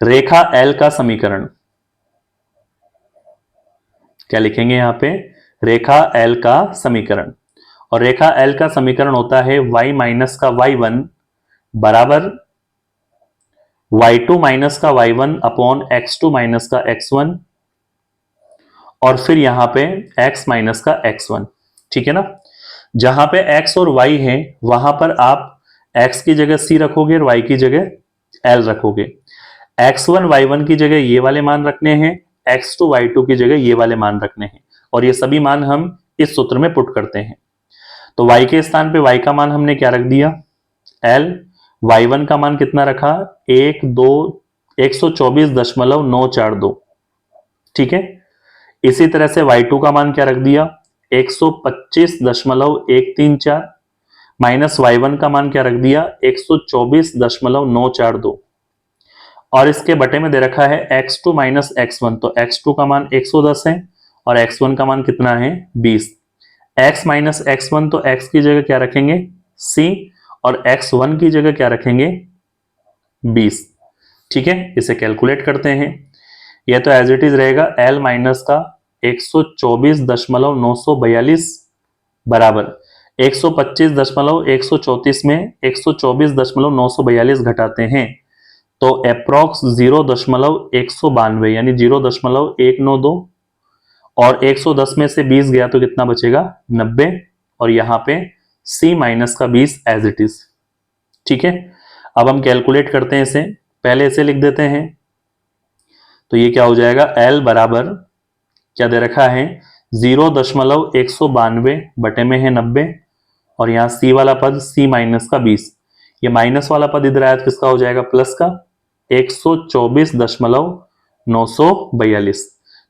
रेखा L का समीकरण। क्या लिखेंगे यहां पे, रेखा L का समीकरण। और रेखा L का समीकरण होता है y माइनस का y1 बराबर y2 माइनस का y1 अपॉन x2 माइनस का x1 और फिर यहां पे x माइनस का x1। ठीक है ना, जहां पे x और y है वहां पर आप x की जगह c रखोगे और y की जगह l रखोगे। x1 y1 की जगह ये वाले मान रखने हैं, x2 y2 की जगह ये वाले मान रखने हैं, और ये सभी मान हम इस सूत्र में पुट करते हैं। तो y के स्थान पे y का मान हमने क्या रख दिया, l, y1 का मान कितना रखा 124.942। ठीक है, इसी तरह से y2 का मान क्या रख दिया 125.134 माइनस y1 का मान क्या रख दिया 124.942 और इसके बटे में दे रखा है x2 माइनस x1। तो x2 का मान 110 है और x1 का मान कितना है 20। x माइनस x1 तो x की जगह क्या रखेंगे c और x1 की जगह क्या रखेंगे 20। ठीक है, इसे कैलकुलेट करते हैं। यह तो एज इट इज रहेगा L माइनस का 124.942 बराबर 125.134 में 124.942 घटाते हैं तो अप्रोक्स 0.192 यानी 0.192 और 110 में से 20 गया तो कितना बचेगा 90, और यहां पे C माइनस का 20 एज इट इज। ठीक है, अब हम कैलकुलेट करते हैं इसे, पहले इसे लिख देते हैं। तो ये क्या हो जाएगा L बराबर क्या दे रखा है 0.192 बटे में है 90 और यहाँ सी वाला पद c माइनस का 20, ये माइनस वाला पद इधर आया तो किसका हो जाएगा प्लस का 124.942।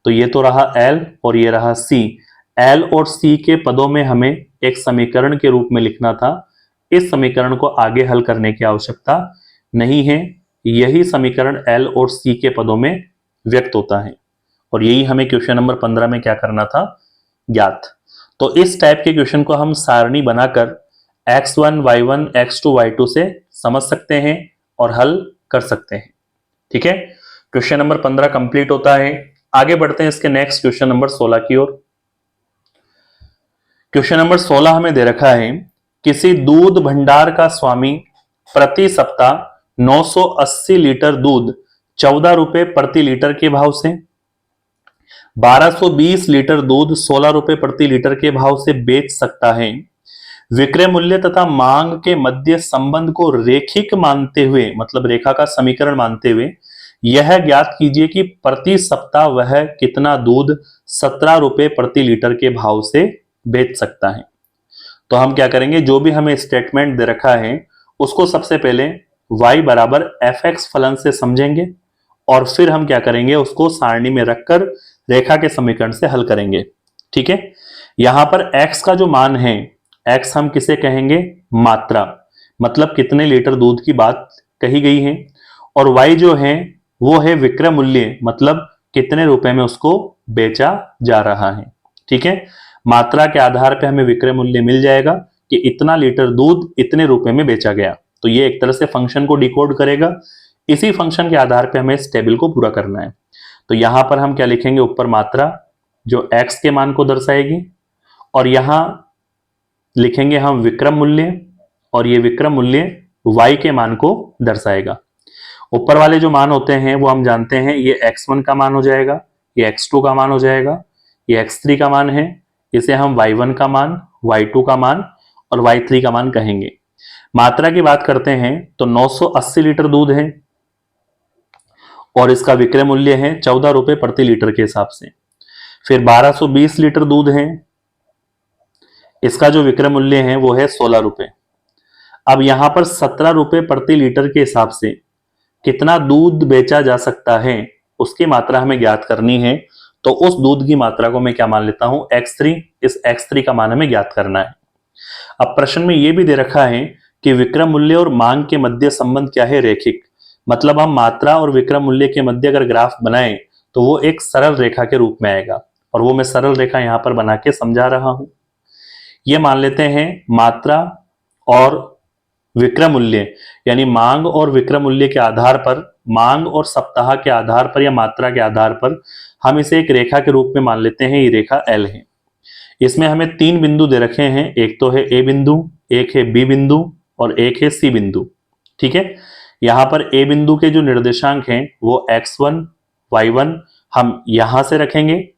तो ये तो रहा L और ये रहा C। L और C के पदों में हमें एक समीकरण के रूप में लिखना था, इस समीकरण को आगे हल करने की आवश्यकता नहीं है, यही समीकरण L और C के पदों में व्यक्त होता है और यही हमें क्वेश्चन नंबर 15 में क्या करना था ज्ञात। तो इस टाइप के क्वेश्चन को हम सारणी बनाकर x1 y1 x2 y2 से समझ सकते हैं और हल कर सकते हैं। ठीक है, क्वेश्चन नंबर 15 कंप्लीट होता है। आगे बढ़ते हैं इसके नेक्स्ट क्वेश्चन नंबर 16 की ओर। क्वेश्चन नंबर 16 हमें दे रखा है किसी दूध भंडार का स्वामी प्रति सप्ताह 980 लीटर दूध 14 रुपए प्रति लीटर के भाव से, 1220 लीटर दूध 16 रुपए प्रति लीटर के भाव से बेच सकता है। विक्रय मूल्य तथा मांग के मध्य संबंध को रेखिक मानते हुए, मतलब रेखा का समीकरण मानते हुए, यह ज्ञात कीजिए कि प्रति सप्ताह वह कितना दूध 17 रुपए प्रति लीटर के भाव से बेच सकता है। तो हम क्या करेंगे, जो भी हमें स्टेटमेंट दे रखा है उसको सबसे पहले y बराबर fx फलन से समझेंगे और फिर हम क्या करेंगे, उसको सारणी में रखकर रेखा के समीकरण से हल करेंगे। ठीक है, यहां पर x का जो मान है, x हम किसे कहेंगे मात्रा, मतलब कितने लीटर दूध की बात कही गई है, और y जो है वो है विक्रय मूल्य, मतलब कितने रुपए में उसको बेचा जा रहा है। ठीक है, मात्रा के आधार पे हमें विक्रय मूल्य मिल जाएगा कि इतना लीटर दूध इतने रुपए में बेचा गया। तो ये एक तरह से फंक्शन को डिकोड करेगा, इसी फंक्शन के आधार पे हमें इस टेबल को पूरा करना है। तो यहां पर हम क्या लिखेंगे, ऊपर मात्रा जो x के मान को दर्शाएगी और यहां लिखेंगे हम विक्रय मूल्य और ये विक्रय मूल्य y के मान को दर्शाएगा। ऊपर वाले जो मान होते हैं वो हम जानते हैं, ये x1 का मान हो जाएगा, ये x2 का मान हो जाएगा, ये x3 का मान है, इसे हम y1 का मान, y2 का मान और y3 का मान कहेंगे। मात्रा की बात करते हैं तो 980 लीटर दूध है और इसका विक्रय मूल्य है 14 रुपए प्रति लीटर के हिसाब से। फिर 1220 लीटर दूध है, इसका जो विक्रय मूल्य है वो है 16 रुपए। अब यहां पर 17 रुपए प्रति लीटर के हिसाब से कितना दूध बेचा जा सकता है उसकी मात्रा हमें ज्ञात करनी है। तो उस दूध की मात्रा को मैं क्या मान लेता हूं x3, इस x3 का मान हमें ज्ञात करना है। अब प्रश्न में यह भी दे रखा है कि विक्रय मूल्य और मांग के मध्य संबंध क्या है रेखिक, मतलब हम मात्रा और विक्रय मूल्य के मध्य अगर ग्राफ बनाएं तो वो एक सरल रेखा के रूप में आएगा और वो मैं सरल रेखा यहां पर बना के समझा रहा हूं। ये मान लेते हैं मात्रा और विक्रय मूल्य, यानी मांग और विक्रय मूल्य के आधार पर, मांग और सप्ताह के आधार पर या मात्रा के आधार पर हम इसे एक रेखा के रूप में मान लेते हैं। ये रेखा L है, इसमें हमें 3 बिंदु दे रखे हैं, एक तो है A बिंदु, एक है B बिंदु और एक है C बिंदु। ठीक है, यहां पर A बिंदु के जो निर्देशांक हैं वो x1 y1 हम यहां से रखेंगे,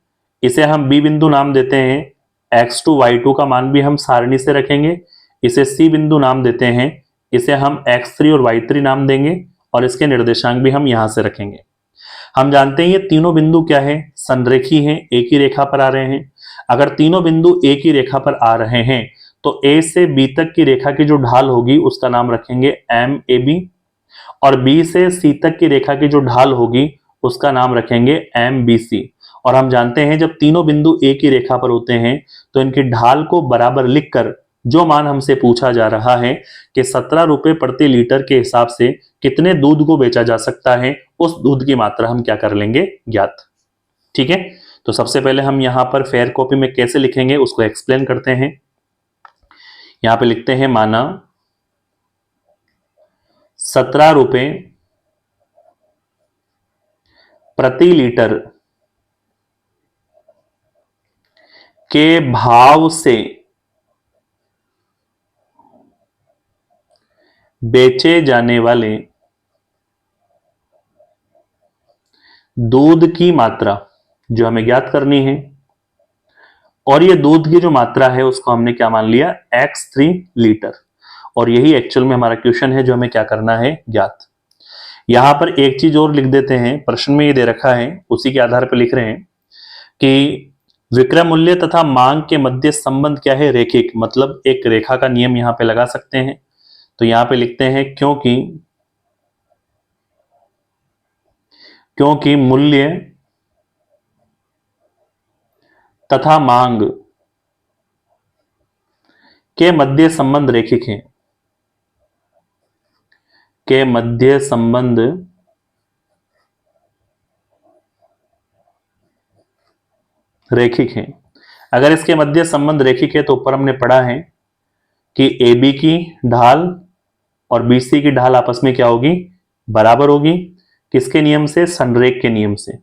इसे हम B बिंदु नाम देते हैं, x2 y2 का मान भी हम सारणी से रखेंगे, इसे C बिंदु नाम देते हैं, इसे हम x3 और y3 नाम देंगे और इसके निर्देशांक भी हम यहां से रखेंगे। हम जानते हैं ये तीनों बिंदु क्या है, संरेखी हैं, एक ही रेखा पर आ रहे हैं। अगर तीनों बिंदु एक ही रेखा पर आ रहे हैं तो A से B तक की रेखा की जो ढाल होगी उसका नाम रखेंगे MAB और B से C तक की रेखा की जो ढाल होगी उसका नाम रखेंगे MBC। और हम जानते हैं जब तीनों बिंदु एक ही रेखा पर होते हैं तो इनकी ढाल को बराबर लिखकर जो मान हमसे पूछा जा रहा है कि 17 रुपए प्रति लीटर के हिसाब से कितने दूध को बेचा जा सकता है, उस दूध की मात्रा हम क्या कर लेंगे ज्ञात। ठीक है, तो सबसे पहले हम यहां पर फेयर कॉपी में कैसे लिखेंगे उसको एक्सप्लेन करते हैं। यहां पे लिखते हैं माना 17 रुपए प्रति लीटर के भाव से बेचे जाने वाले दूध की मात्रा जो हमें ज्ञात करनी है, और ये दूध की जो मात्रा है उसको हमने क्या मान लिया x3 लीटर, और यही एक्चुअल में हमारा क्वेश्चन है जो हमें क्या करना है ज्ञात। यहां पर एक चीज और लिख देते हैं, प्रश्न में ये दे रखा है उसी के आधार पर लिख रहे हैं कि विक्रय मूल्य तथा मांग के मध्य संबंध क्या है, रेखिक, मतलब एक रेखा का नियम यहां पे लगा सकते हैं। तो यहां पे लिखते हैं क्योंकि मूल्य तथा मांग के मध्य संबंध रेखिक है, के मध्य संबंध रेखिक है। अगर इसके मध्य संबंध रेखिक है तो ऊपर हमने पढ़ा है कि ए बी की ढाल और बी सी की ढाल आपस में क्या होगी, बराबर होगी। किसके नियम से, संरेख के नियम से।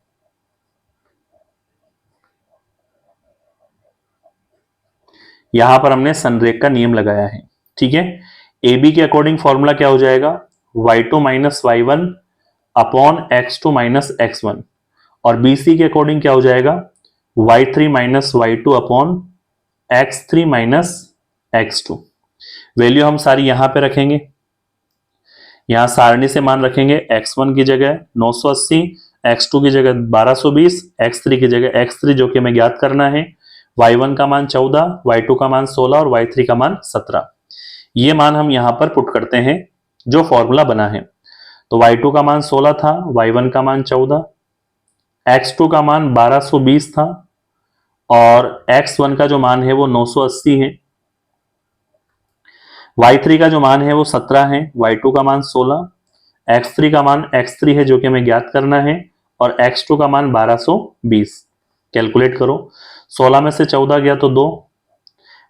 यहां पर हमने संरेख का नियम लगाया है, ठीक है। ए बी के अकॉर्डिंग फॉर्मूला क्या हो जाएगा, y2 minus y one upon x2 minus x1, और बी सी के अकॉर्डिंग क्या हो जाएगा, y3 minus y two upon x3 minus x2। Value हम सारी यहां पे रखेंगे, यहां सारणी से मान रखेंगे, x1 की जगह 980, x2 की जगह 1220, x3 की जगह x3 जो कि हमें ज्ञात करना है, y1 का मान 14, y2 का मान 16 और y3 का मान 17। ये मान हम यहां पर पुट करते हैं जो फॉर्मूला बना है। तो y2 का मान 16 था, y1 का मान 14, x2 का मान 1220 था और x1 का जो मान है वो 980 है, y3 का जो मान है वो 17 है, y2 का मान 16, x3 का मान x3 है जो कि हमें ज्ञात करना है, और x2 का मान 1220। कैलकुलेट करो, 16 में से 14 गया तो 2,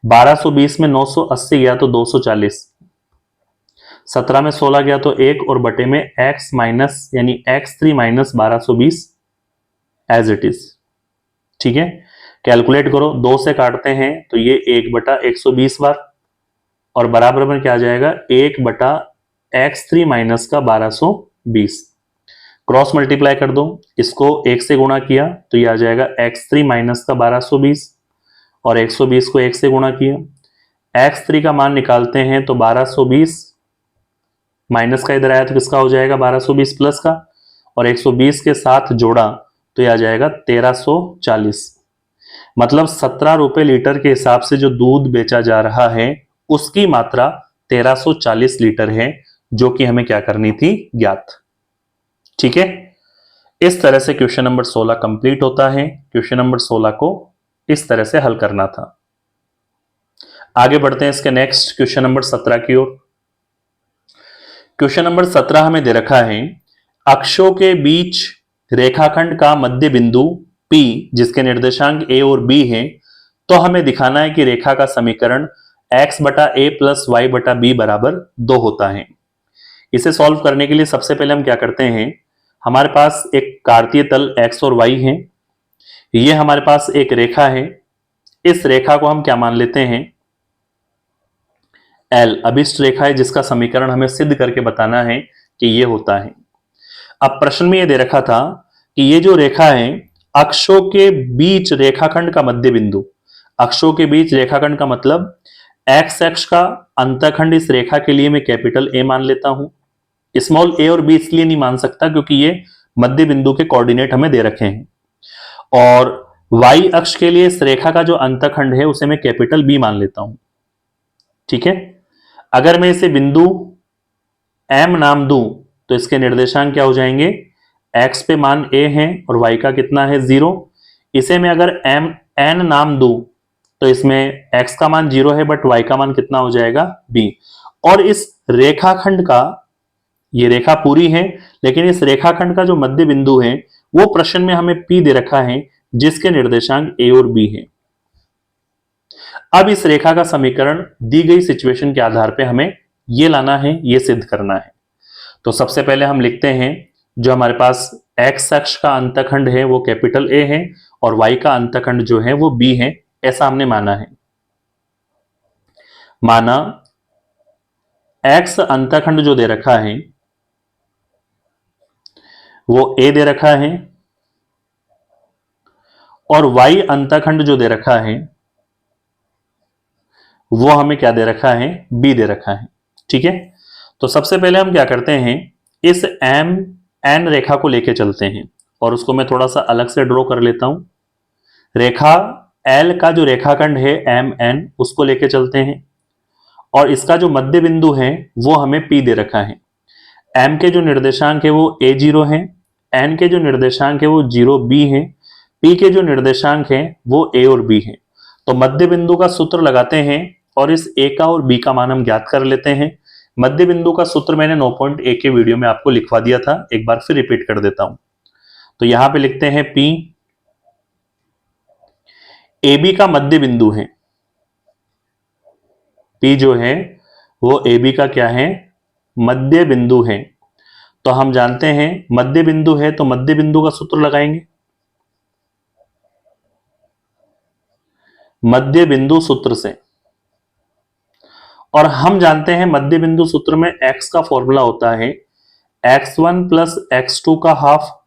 1220 में 980 गया तो 240, 17 में 16 गया तो 1 और बटे में x माइनस यानी x3 minus 1220 as it is, ठीक है। कैलकुलेट करो, 2 से काटते हैं तो ये 1 बटा 120 बार, और बराबर में क्या आ जाएगा, 1 बटा x3 माइनस का 1220। क्रॉस मल्टीप्लाई कर दो, इसको 1 से गुणा किया तो ये आ जाएगा x3 माइनस का 1220, और 120 को 1 से गुणा किया, x3 का मान निकालते हैं तो 1220 माइनस का इधर आया तो किसका हो जाएगा, 1220 प्लस का, और 120 के साथ जोड़ा तो यह आ जाएगा 1340। मतलब 17 रुपए लीटर के हिसाब से जो दूध बेचा जा रहा है उसकी मात्रा 1340 लीटर है, जो कि हमें क्या करनी थी, ज्ञात, ठीक है। इस तरह से क्वेश्चन नंबर 16 कंप्लीट होता है। क्वेश्चन नंबर 16 को इस तरह से हल करना था। आगे बढ़ते हैं इसके नेक्स्ट क्वेश्चन नंबर 17 की ओर। क्वेश्चन नंबर 17 हमें दे रखा है, अक्षों के बीच रेखाखंड का मध्य बिंदु P जिसके निर्देशांक a और b हैं, तो हमें दिखाना है कि रेखा का समीकरण x बटा a प्लस वाई बटा बी बराबर 2 होता है। इसे सॉल्व करने के लिए सबसे पहले हम क्या करते हैं, हमारे पास एक कार्तीय तल x और y है, ये हमारे पास एक रेखा है, इस रेखा को हम क्या मान लेते हैं, L अभिष्ट रेखा है, जिसका समीकरण हमें सिद्ध करके बताना है कि ये होता है। अब प्रश्न में ये दे रखा था कि ये जो रेखा है, अक्षों के बीच रेखाखंड का मध्य बिंदु, अक्षों के बीच रेखाखंड का मतलब x अक्ष का अंतखंड इस रेखा के लिए मैं कैपिटल A मान लेता हूं। स्मॉल a और b इसलिए नहीं मान सकता क्योंकि ये मध्य बिंदु के कोऑर्डिनेट हमें दे रखे हैं, और y अक्ष के लिए इस रेखा का जो अंतखंड है उसे मैं कैपिटल B मान लेता हूं, ठीक है। अगर मैं इसे बिंदु M नाम दूं तो इसके निर्देशांक क्या हो जाएंगे, x पे मान a है और y का कितना है 0। इसे मैं अगर n नाम दूं तो इसमें x का मान 0 है बट y का मान कितना हो जाएगा b। और इस रेखाखंड का, ये रेखा पूरी है लेकिन इस रेखाखंड का जो मध्य बिंदु है वो प्रश्न में हमें p दे रखा है, जिसके निर्देशांक a और b है। अब इस रेखा का समीकरण दी गई सिचुएशन के आधार पे हमें ये लाना है, ये सिद्ध करना है। तो सबसे पहले हम लिखते हैं, जो हमारे पास x अक्ष का अंतखंड है वो कैपिटल A है और y का अंतखंड जो है वो b है, ऐसा हमने माना है। माना x अंतखंड जो दे रखा है वो a दे रखा है, और y अंतखंड जो दे रखा है वो हमें क्या दे रखा है, b दे रखा है, ठीक है। तो सबसे पहले हम क्या करते हैं, इस m n रेखा को लेके चलते हैं और उसको मैं थोड़ा सा अलग से ड्रॉ कर लेता हूं। रेखा एल का जो रेखाखंड है एम एन उसको लेके चलते हैं और इसका जो मध्य बिंदु है वो हमें पी दे रखा है। एम के जो निर्देशांक है वो ए जीरो है, एन के जो निर्देशांक है वो जीरो बी है, पी के जो निर्देशांक है वो ए और बी है। तो मध्य बिंदु का सूत्र लगाते हैं और इस ए का और बी का मान हम ज्ञात कर लेते हैं। मध्य बिंदु का सूत्र मैंने 9.1 के वीडियो में आपको लिखवा दिया था, एक बार फिर रिपीट कर देता हूं। तो यहां पे लिखते हैं पी, ए बी का मध्य बिंदु है, पी जो है वो ए बी का क्या है, मध्य बिंदु है। तो हम जानते हैं मध्य बिंदु है तो मध्य बिंदु का सूत्र लगाएंगे, मध्य बिंदु सूत्र से। और हम जानते हैं मध्य बिंदु सूत्र में x का फॉर्मूला होता है x1 प्लस x2 का हाफ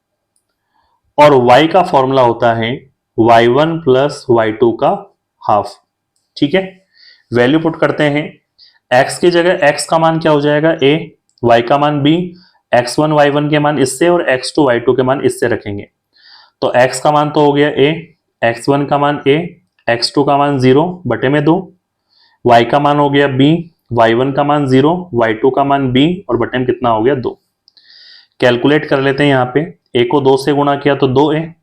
और y का फॉर्मूला होता है y1 प्लस y2 का हाफ। ठीक है, वैल्यू पुट करते हैं। x की जगह x का मान क्या हो जाएगा a, y का मान b, x1 y1 के मान इससे और x2 y2 के मान इससे रखेंगे। तो x का मान तो हो गया a, x1 का मान a, x2 का मान 0 बटे में 2, y का मान हो गया b, y1 का मान 0, y2 का मान b और बटे में कितना हो गया 2। कैलकुलेट कर लेते हैं। यहाँ पे a को 2 से गुणा किया तो 2a,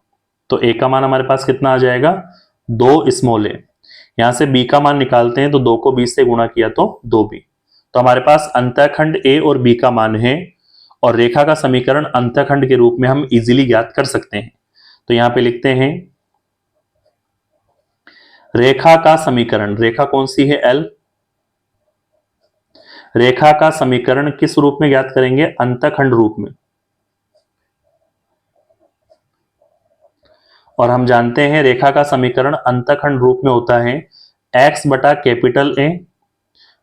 तो a का मान हमारे पास कितना आ जाएगा 2 स्मॉल a। यहां से b का मान निकालते हैं तो 2 को b से गुणा किया तो 2b। तो हमारे पास अंतःखंड a और b का मान है और रेखा का समीकरण अंतःखंड के रूप में हम इजीली ज्ञात कर सकते हैं। तो यहां पे लिखते हैं रेखा का समीकरण, रेखा कौन सी है L, रेखा का समीकरण किस रूप में ज्ञात करेंगे, अंतःखंड रूप में। और हम जानते हैं रेखा का समीकरण अंतःखंड रूप में होता है x बटा कैपिटल A,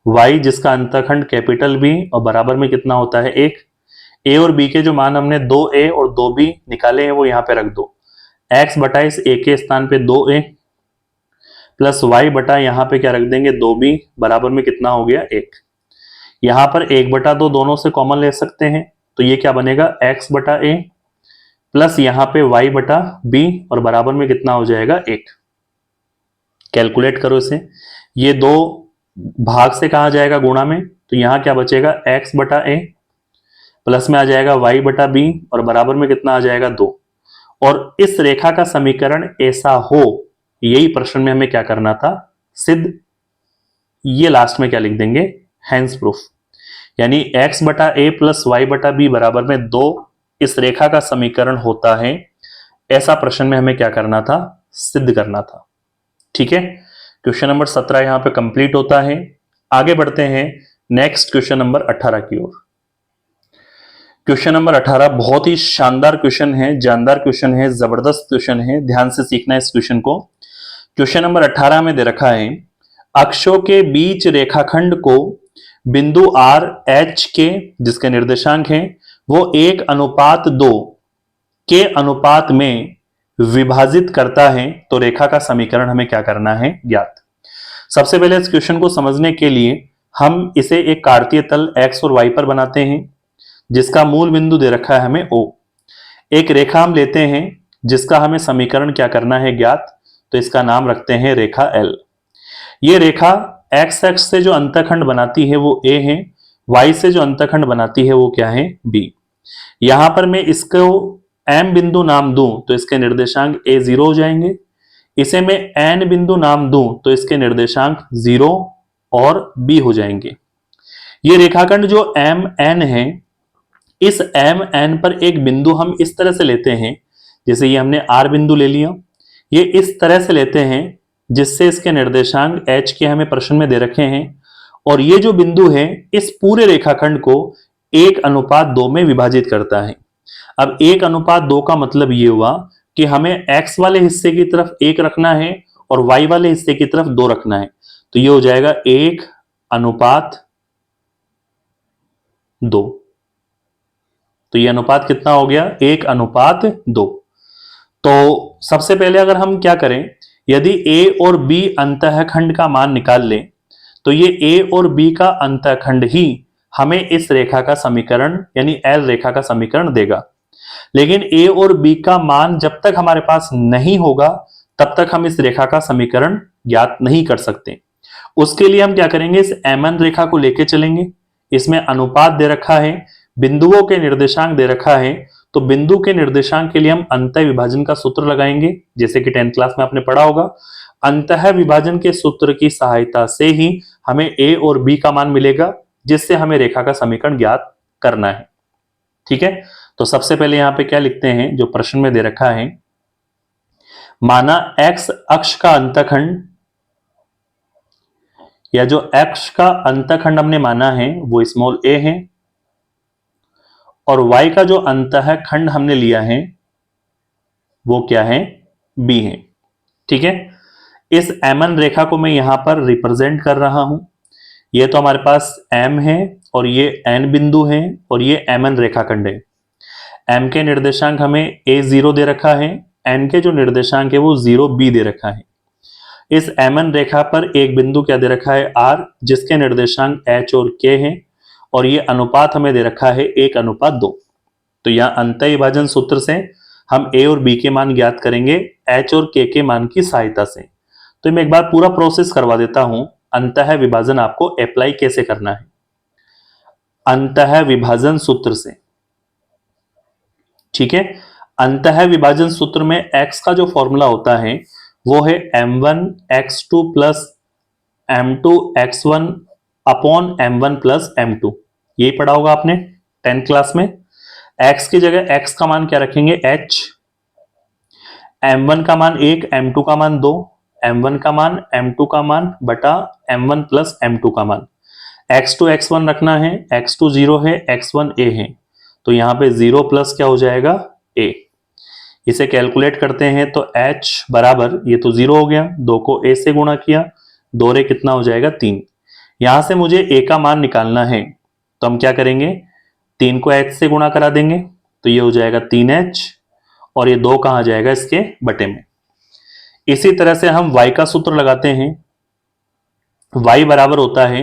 y जिसका अंतःखंड कैपिटल B और बराबर में कितना होता है 1। a और b के जो मान हमने 2a और 2b निकाले हैं वो यहां पे रख दो। x बटा इस a के स्थान पे 2a प्लस y बटा यहां पे क्या रख देंगे 2b बराबर में कितना हो गया 1। यहां पर 1/2 दोनों से कॉमन ले सकते हैं तो ये क्या बनेगा x बटा a प्लस यहां पे y बटा b और बराबर में कितना हो जाएगा 1। कैलकुलेट करो इसे, ये 2 भाग से कहा जाएगा गुणा में, तो यहां क्या बचेगा x बटा a प्लस में आ जाएगा y बटा b और बराबर में कितना आ जाएगा 2। और इस रेखा का समीकरण ऐसा हो, यही प्रश्न में हमें क्या करना था, सिद्ध। ये लास्ट में क्या लिख देंगे, हैंस प्रूफ। यानी x बटा a प्लस y बटा b बराबर में 2 इस रेखा का समीकरण होता है, ऐसा प्रश्न में हमें क्या करना था, सिद्ध करना था। ठीक है, क्वेश्चन नंबर 17 यहां पे कंप्लीट होता है। आगे बढ़ते हैं नेक्स्ट क्वेश्चन नंबर 18 की ओर। क्वेश्चन नंबर 18 बहुत ही शानदार क्वेश्चन है, जानदार क्वेश्चन है, जबरदस्त क्वेश्चन है, ध्यान से सीखना है इस क्वेश्चन को। क्वेश्चन नंबर 18 में दे रखा है अक्षों के बीच रेखाखंड को बिंदु आर एच के जिसके निर्देशांक हैं वो 1:2 के अनुपात में विभाजित करता है, तो रेखा का समीकरण हमें क्या करना है, ज्ञात। सबसे पहले इस क्वेश्चन को समझने के लिए हम इसे एक कार्तीय तल x और y पर बनाते हैं जिसका मूल बिंदु दे रखा है हमें O। एक रेखा हम लेते हैं जिसका हमें समीकरण क्या करना है, ज्ञात, तो इसका नाम रखते हैं रेखा L। ये रेखा x अक्ष से जो अंतःखंड बनाती है वो A है, y से जो अंतःखंड बनाती है वो क्या है, B। यहां पर मैं इसको M बिंदु नाम दूं तो इसके निर्देशांक A0 हो जाएंगे, इसे मैं N बिंदु नाम दूं तो इसके निर्देशांक 0 और B हो जाएंगे। ये रेखाखंड जो MN है, इस MN पर एक बिंदु हम इस तरह से लेते हैं, जैसे ये हमने R बिंदु ले लिया, ये इस तरह से लेते हैं जिससे इसके निर्देशांक H के हमें प्रश्न में दे रखे हैं, और ये जो बिंदु है इस पूरे रेखाखंड को 1:2 में विभाजित करता है। अब 1:2 का मतलब ये हुआ कि हमें x वाले हिस्से की तरफ 1 रखना है और y वाले हिस्से की तरफ 2 रखना है, तो ये हो जाएगा 1:2। तो ये अनुपात कितना हो गया, 1:2। तो सबसे पहले अगर हम क्या करें, यदि a और b अंतःखंड का मान निकाल लें तो ये a और b का अंतःखंड ही हमें इस रेखा का समीकरण यानी L रेखा का समीकरण देगा। लेकिन a और b का मान जब तक हमारे पास नहीं होगा तब तक हम इस रेखा का समीकरण ज्ञात नहीं कर सकते। उसके लिए हम क्या करेंगे, इस MN रेखा को लेके चलेंगे। इसमें अनुपात दे रखा है, बिंदुओं के निर्देशांक दे रखा है, तो बिंदु के निर्देशांक के लिए हम अंतः विभाजन का सूत्र लगाएंगे, जैसे कि 10th क्लास में आपने पढ़ा होगा। अंतः विभाजन के सूत्र की सहायता से ही हमें A और B का मान मिलेगा, जिससे हमें रेखा का समीकरण ज्ञात करना है। ठीक है, तो सबसे पहले यहां पे क्या लिखते हैं, जो प्रश्न में दे रखा है, माना x अक्ष का अंतखंड, या जो x का अंतखंड हमने माना है वो स्मॉल a है, और y का जो अंतः खंड हमने लिया है वो क्या है, b है। ठीक है, इस MN रेखा को मैं यहां पर रिप्रेजेंट कर रहा हूं। ये तो हमारे पास M है और ये N बिंदु है और ये MN रेखाखंड है। M के निर्देशांक हमें A0 दे रखा है, N के जो निर्देशांक है वो 0B दे रखा है। इस MN रेखा पर एक बिंदु क्या दे रखा है, R, जिसके निर्देशांक H और K हैं, और ये अनुपात हमें दे रखा है 1:2। तो यहां अंतः विभाजन सूत्र से हम A और B के मान ज्ञात करेंगे H और K के मान की सहायता से। तो मैं एक बार पूरा प्रोसेस करवा देता हूं, अंतः विभाजन आपको अप्लाई कैसे करना है। अंतः विभाजन सूत्र से, ठीक है, अंतः विभाजन सूत्र में x का जो फॉर्मूला होता है वो है m1 x2 plus m2 x1 upon m1 plus m2। यही पढ़ा होगा आपने 10th क्लास में। x की जगह x का मान क्या रखेंगे, h, m1 का मान 1, m2 का मान 2, m1 का मान m2 का मान बटा m1 प्लस m2 का मान। x2 x1 रखना है, x2 0 है, x1 a है, तो यहां पे 0 प्लस क्या हो जाएगा, a। इसे कैलकुलेट करते हैं तो h बराबर, ये तो 0 हो गया, 2 को a से गुणा किया, 2 रे कितना हो जाएगा, 3। यहां से मुझे a का मान निकालना है, तो हम क्या करेंगे, 3 को h से गुणा करा देंगे, तो ये हो जाएगा 3h, और ये 2 कहां जाएगा, इसके बटे में। इसी तरह से हम y का सूत्र लगाते हैं। y बराबर होता है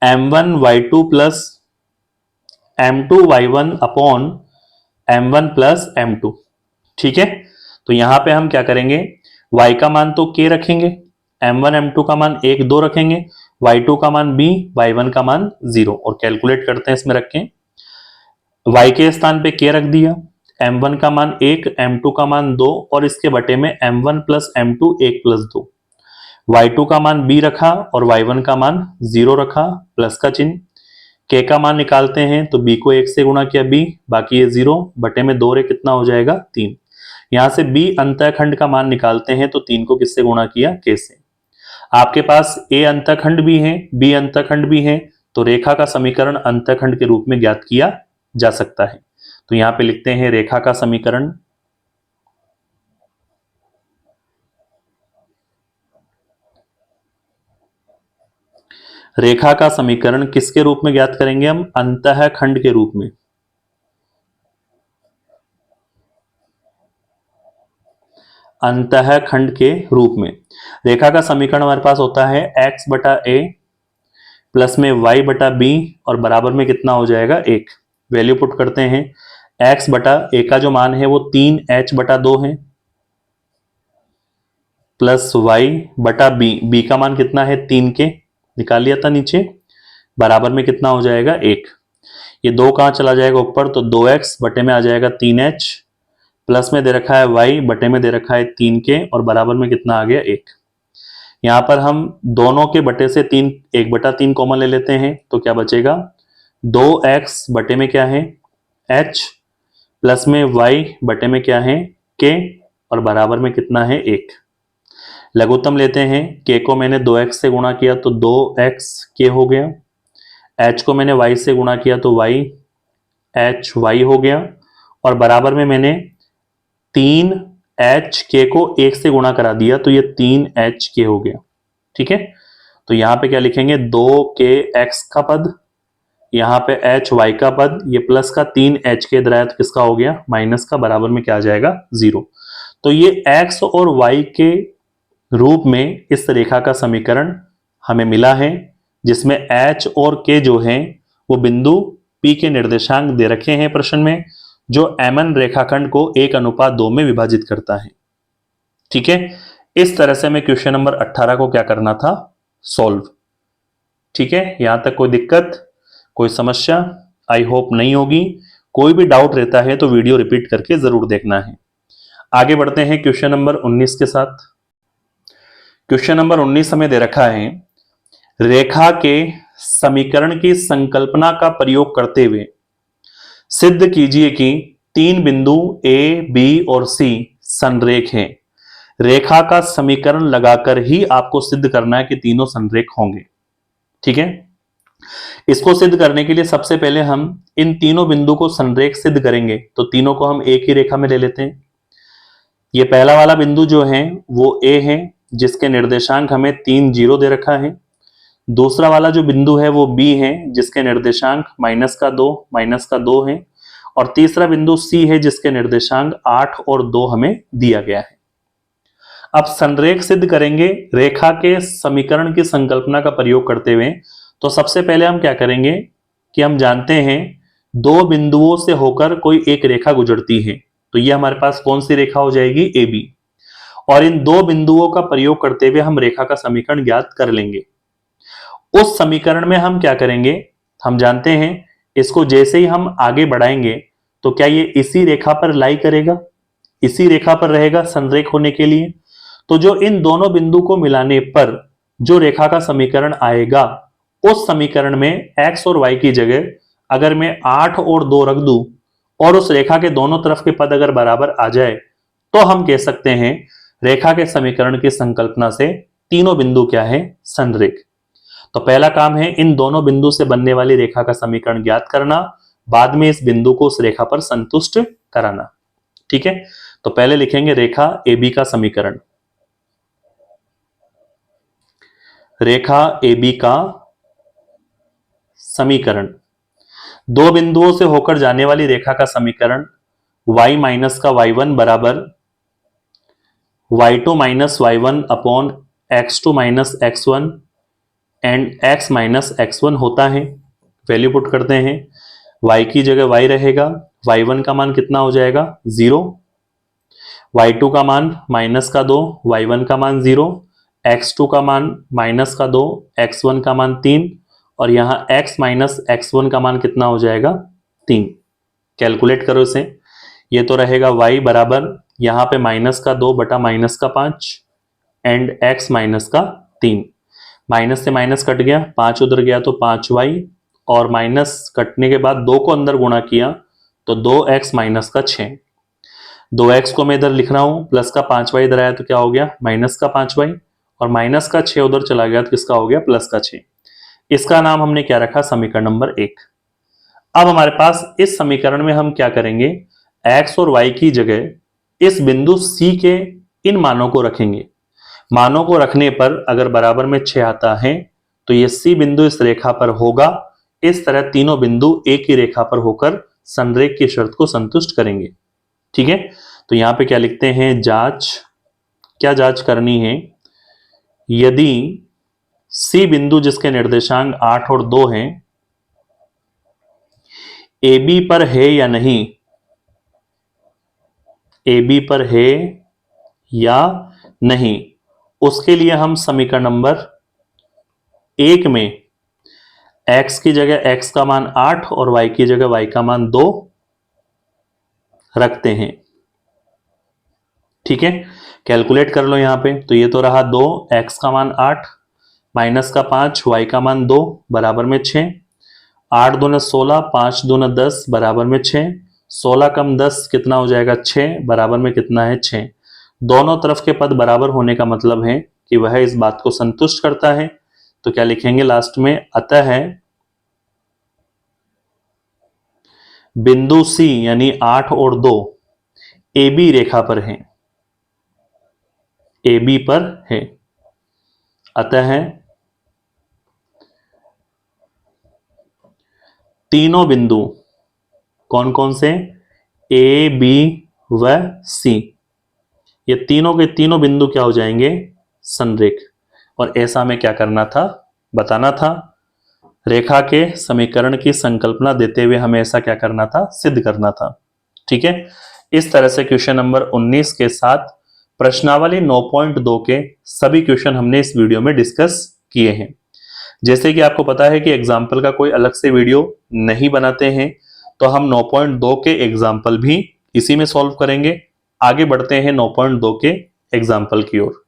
m1 y2 plus m2 y1 upon m1 plus m2। ठीक है, तो यहां पे हम क्या करेंगे, y का मान तो k रखेंगे, m1 m2 का मान 1 2 रखेंगे, y2 का मान b, y1 का मान 0, और कैलकुलेट करते हैं, इसमें रखें, y के स्थान पे k रख दिया, m1 का मान 1, m2 का मान 2, और इसके बटे में m1 plus m2 1 plus 2, y2 का मान b रखा और y1 का मान 0 रखा, प्लस का चिन्ह। k का मान निकालते हैं तो b को 1 से गुणा किया, b, बाकी ये 0, बटे में 2 रे कितना हो जाएगा, 3। यहां से b अंतःखंड का मान निकालते हैं तो 3 को किससे गुणा किया, k से। आपके पास a अंतःखंड भी है, b अंतःखंड भी है, तो रेखा का समीकरण अंतःखंड के रूप में ज्ञात किया जा सकता है। तो यहां पे लिखते हैं रेखा का समीकरण, रेखा का समीकरण किसके रूप में ज्ञात करेंगे हम, अंतःखंड के रूप में। अंतःखंड के रूप में रेखा का समीकरण हमारे पास होता है x बटा a प्लस में y बटा b, और बराबर में कितना हो जाएगा, 1। वैल्यू पुट करते हैं, x बटा a का जो मान है वो 3h बटा 2 है, प्लस y बटा b, b का मान कितना है, 3 के निकाल लिया था नीचे, बराबर में कितना हो जाएगा, 1। ये 2 कहां चला जाएगा ऊपर, तो 2x बटे में आ जाएगा 3h, प्लस में दे रखा है y, बटे में दे रखा है 3 के, और बराबर में कितना आ गया, 1। यहां पर हम दोनों के बटे से 1/3 कॉमन ले लेते हैं, तो क्या बचेगा, 2x बटे में क्या है, h, प्लस में y बटे में क्या है, k, और बराबर में कितना है, 1। लघुत्तम लेते हैं, k को मैंने 2x से गुणा किया तो 2x k हो गया, h को मैंने y से गुणा किया तो y h y हो गया, और बराबर में मैंने 3h k को 1 से गुणा करा दिया तो ये 3h k हो गया। ठीक है, तो यहां पे क्या लिखेंगे, 2kx का पद, यहां पे h y का पद, ये प्लस का 3h k इधर आया तो किसका हो गया, माइनस का, बराबर में क्या आ जाएगा, 0। तो ये x और y के रूप में इस रेखा का समीकरण हमें मिला है, जिसमें h और k जो हैं वो बिंदु P के निर्देशांक दे रखे हैं प्रश्न में, जो MN रेखाखंड को 1:2 में विभाजित करता है। ठीक है, इस तरह से हमें क्वेश्चन नंबर 18 को क्या करना था, सॉल्व। ठीक है, यहां तक कोई दिक्कत, कोई समस्या? आई होप नहीं होगी। कोई भी डाउट रहता है तो वीडियो रिपीट करके जरूर देखना है। आगे बढ़ते हैं क्वेश्चन नंबर 19 के साथ। क्वेश्चन नंबर 19 हमें दे रखा है, रेखा के समीकरण की संकल्पना का प्रयोग करते हुए सिद्ध कीजिए कि तीन बिंदु ए, बी और सी संरेख हैं। रेखा का समीकरण लगाकर ही आपको सिद्ध करना है कि तीनों संरेख होंगे। ठीक है, इसको सिद्ध करने के लिए सबसे पहले हम इन तीनों बिंदु को संरेख सिद्ध करेंगे, तो तीनों को हम एक ही रेखा में ले लेते हैं। ये पहला वाला बिंदु जो है वो ए है, जिसके निर्देशांक हमें 3 0 दे रखा है। दूसरा वाला जो बिंदु है वो बी है, जिसके निर्देशांक -2 है। और तीसरा बिंदु सी है, जिसके निर्देशांक 8 और 2 हमें दिया गया है। अब संरेख सिद्ध करेंगे रेखा के समीकरण की संकल्पना का प्रयोग करते हुए। तो सबसे पहले हम क्या करेंगे कि हम जानते हैं दो बिंदुओं से होकर कोई एक रेखा गुजरती है, तो ये हमारे पास कौन सी रेखा हो जाएगी, ए बी। और इन दो बिंदुओं का प्रयोग करते हुए हम रेखा का समीकरण ज्ञात कर लेंगे। उस समीकरण में हम क्या करेंगे, हम जानते हैं इसको जैसे ही हम आगे बढ़ाएंगे तो क्या ये इसी रेखा पर लाई करेगा, इसी रेखा पर रहेगा संरेख होने के लिए। तो जो इन दोनों बिंदु को मिलाने पर जो रेखा का समीकरण आएगा, उस समीकरण में x और y की जगह अगर मैं 8 और 2 रख दूं और उस रेखा के दोनों तरफ के पद अगर बराबर आ जाए, तो हम कह सकते हैं रेखा के समीकरण की संकल्पना से तीनों बिंदु क्या है, संरेख। तो पहला काम है इन दोनों बिंदु से बनने वाली रेखा का समीकरण ज्ञात करना, बाद में इस बिंदु को उस रेखा पर संतुष्ट कराना। ठीक है, तो पहले लिखेंगे रेखा ए बी का समीकरण। रेखा ए बी का समीकरण, दो बिंदुओं से होकर जाने वाली रेखा का समीकरण y माइनस का y1 बराबर y2 minus y1 upon x2 minus x1 and x minus x1 होता है। वैल्यू पुट करते हैं, y की जगह y रहेगा, y1 का मान कितना हो जाएगा, 0, y2 का मान -2, y1 का मान 0, x2 का मान -2, x1 का मान 3, और यहां x माइनस x1 का मान कितना हो जाएगा, 3। कैलकुलेट करो इसे, ये तो रहेगा y बराबर यहां पे -2 बटा -5 एंड x -3। माइनस से माइनस कट गया, 5 उधर गया तो 5y, और माइनस कटने के बाद 2 को अंदर गुणा किया तो 2x -6। 2x को मैं इधर लिख रहा हूं, प्लस का 5y इधर आया तो क्या हो गया, -5y, और -6 उधर चला गया तो किसका हो गया, +6। इसका नाम हमने क्या रखा, समीकरण नंबर 1। अब हमारे पास इस समीकरण में हम क्या करेंगे, x और y की जगह इस बिंदु C के इन मानों को रखेंगे। मानों को रखने पर अगर बराबर में 6 आता है तो ये C बिंदु इस रेखा पर होगा। इस तरह तीनों बिंदु एक ही रेखा पर होकर संरेख की शर्त को संतुष्ट करेंगे। ठीक है, तो यहां पे क्या लिखते हैं, जांच। क्या जांच करनी है, यदि C बिंदु जिसके निर्देशांक 8 और 2 हैं AB पर है या नहीं, AB पर है या नहीं, उसके लिए हम समीकरण नंबर 1 में x की जगह x का मान 8 और y की जगह y का मान 2 रखते हैं। ठीक है, कैलकुलेट कर लो यहां पे, तो ये तो रहा 2, x का मान 8 माइनस का 5, y का मान 2 बराबर में 6, 8 दूना 16, 5 दूना 10 बराबर में 6, 16 कम 10 कितना हो जाएगा, 6 बराबर में कितना है, 6। दोनों तरफ के पद बराबर होने का मतलब है कि वह इस बात को संतुष्ट करता है। तो क्या लिखेंगे लास्ट में, अतः है बिंदु C यानी 8 और 2 AB रेखा पर है, AB पर है। अतः है तीनों बिंदु कौन कौन से, A, B व C, ये तीनों के तीनों बिंदु क्या हो जाएंगे, संरेख। और ऐसा हमें क्या करना था, बताना था। रेखा के समीकरण की संकल्पना देते हुए हमें ऐसा क्या करना था, सिद्ध करना था। ठीक है, इस तरह से क्वेश्चन नंबर 19 के साथ प्रश्नावली 9.2 के सभी क्वेश्चन हमने इस वीडियो में डिस्कस किए हैं। जैसे कि आपको पता है कि एग्जाम्पल का कोई अलग से वीडियो नहीं बनाते हैं, तो हम 9.2 के एग्जाम्पल भी इसी में सॉल्व करेंगे। आगे बढ़ते हैं 9.2 के एग्जाम्पल की ओर।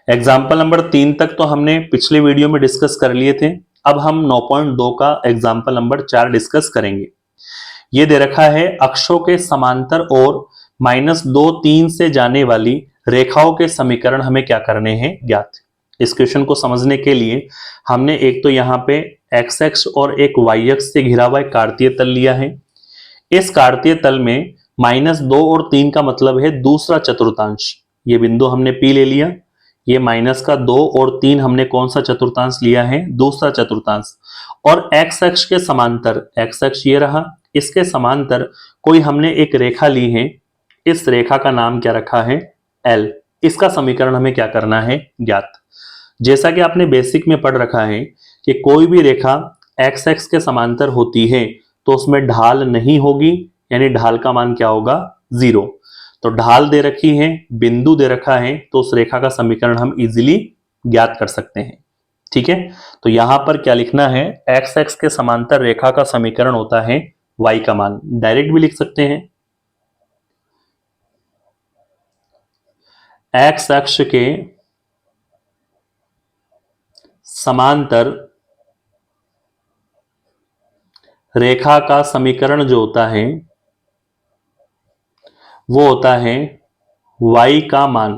एग्जाम्पल नंबर 3 तक तो हमने पिछले वीडियो में डिस्कस कर लिए थे। अब हम 9.2 का एग्जाम्पल नंबर 4 डिस्कस करेंगे। ये दे रखा है अक्षों के समांतर और -2, 3 से जाने वाली रेखाओं के समीकरण हमें क्या करने हैं ज्ञात। इस क्वेश्चन को समझने के लिए हमने एक तो यहाँ पे एक्स एक्स और एक वाई एक्स से घिरा हुआ एक कार्तीय तल लिया है। इस कार्तीय तल में -2 और 3 का मतलब है दूसरा चतुर्थांश। ये बिंदु हमने पी ले लिया। ये -2 और 3 हमने कौन सा चतुर्थांश लिया है, दूसरा चतुर्थांश। और एक्स अक्ष के समांतर, एक्स अक्ष ये रहा, इसके समांतर कोई हमने एक रेखा ली है। इस रेखा का नाम क्या रखा है, एल। इसका समीकरण हमें क्या करना है ज्ञात। जैसा कि आपने बेसिक में पढ़ रखा है कि कोई भी रेखा एक्स एक्स के समांतर होती है तो उसमें ढाल नहीं होगी, यानी ढाल का मान क्या होगा, 0। तो ढाल दे रखी है, बिंदु दे रखा है, तो उस रेखा का समीकरण हम इजीली ज्ञात कर सकते हैं। ठीक है, तो यहां पर क्या लिखना है, एक्स एक्स के समांतर रेखा का समीकरण होता है y का मान। डायरेक्ट भी लिख सकते हैं, एक्स अक्ष के समांतर रेखा का समीकरण जो होता है वो होता है y का मान।